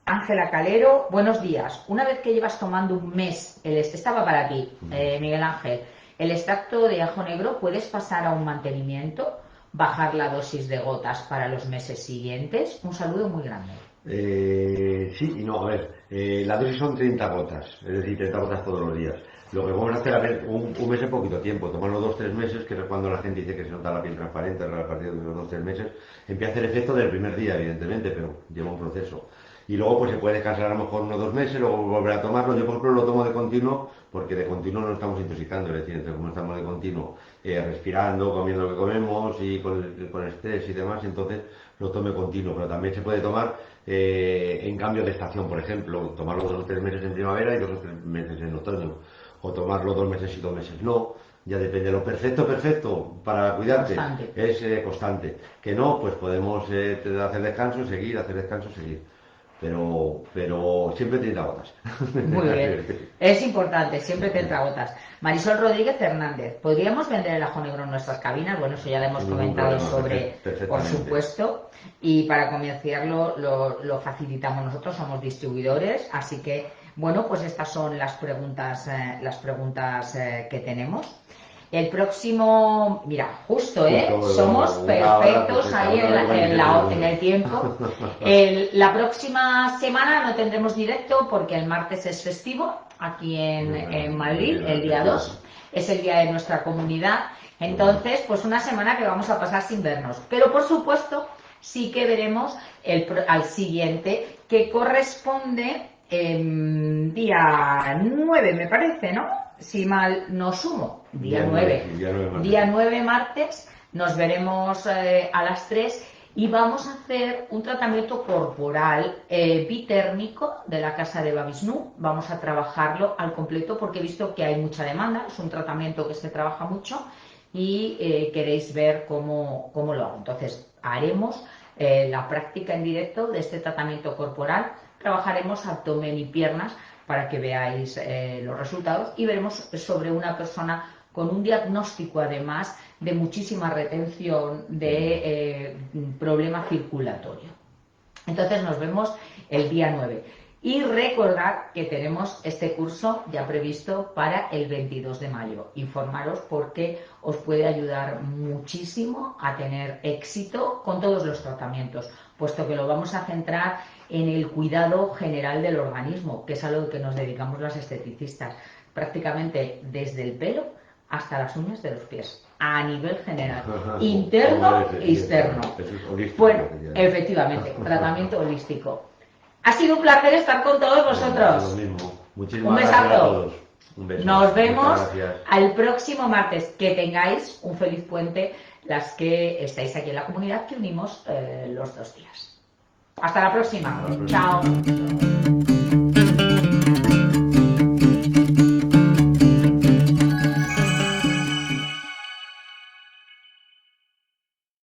Ángela Calero, buenos días. Una vez que llevas tomando un mes, estaba para ti, Miguel Ángel, el extracto de ajo negro, ¿puedes pasar a un mantenimiento? ¿Bajar la dosis de gotas para los meses siguientes? Un saludo muy grande. Sí y no, a ver, la dosis son 30 gotas, es decir, 30 gotas todos los días. Lo que vamos a hacer, a ver, un mes es poquito tiempo, tomarlo 2-3 meses, que es cuando la gente dice que se nota la piel transparente, a partir de los 2-3 meses, empieza a hacer efecto del primer día, evidentemente, pero lleva un proceso. Y luego pues se puede descansar a lo mejor 1-2 meses, luego volver a tomarlo. Yo por ejemplo lo tomo de continuo, porque de continuo no estamos intoxicando, es decir, entonces como estamos de continuo respirando, comiendo lo que comemos y con estrés y demás, entonces lo tomo de continuo, pero también se puede tomar en cambio de estación, por ejemplo, tomarlo 2 o 3 meses en primavera y 2 o 3 meses en otoño, o tomarlo 2 meses y 2 meses no, ya depende. Lo perfecto para cuidarte constante. Es constante, que no, pues podemos hacer descanso, seguir, pero siempre 30 gotas. Muy bien, es importante, siempre 30 gotas. Marisol Rodríguez Hernández, ¿podríamos vender el ajo negro en nuestras cabinas? Bueno, eso ya lo hemos comentado por supuesto, y para comerciarlo lo facilitamos nosotros, somos distribuidores, así que, bueno, pues estas son las preguntas que tenemos. El próximo, mira, justo, somos perfectos ahí en el tiempo. La próxima semana no tendremos directo porque el martes es festivo aquí en Madrid, el día 2, es el día de nuestra comunidad. Entonces, pues una semana que vamos a pasar sin vernos. Pero por supuesto, sí que veremos al siguiente, que corresponde día 9, me parece, ¿no? Si mal no sumo, día 9 martes, nos veremos a las 3 y vamos a hacer un tratamiento corporal bitérmico de la casa de Babisnu. Vamos a trabajarlo al completo porque he visto que hay mucha demanda, es un tratamiento que se trabaja mucho y queréis ver cómo lo hago. Entonces haremos la práctica en directo de este tratamiento corporal, trabajaremos abdomen y piernas para que veáis los resultados y veremos sobre una persona con un diagnóstico además de muchísima retención de problema circulatorio. Entonces nos vemos el día 9. Y recordad que tenemos este curso ya previsto para el 22 de mayo. Informaros porque os puede ayudar muchísimo a tener éxito con todos los tratamientos, puesto que lo vamos a centrar en el cuidado general del organismo, que es a lo que nos dedicamos las esteticistas, prácticamente desde el pelo hasta las uñas de los pies, a nivel general, interno e externo. Bueno, efectivamente, tratamiento holístico. Ha sido un placer estar con todos vosotros. Lo mismo. Un besazo a todos. Un beso. Nos vemos al próximo martes. Que tengáis un feliz puente las que estáis aquí en la comunidad, que unimos los 2 días. Hasta la próxima. Chao.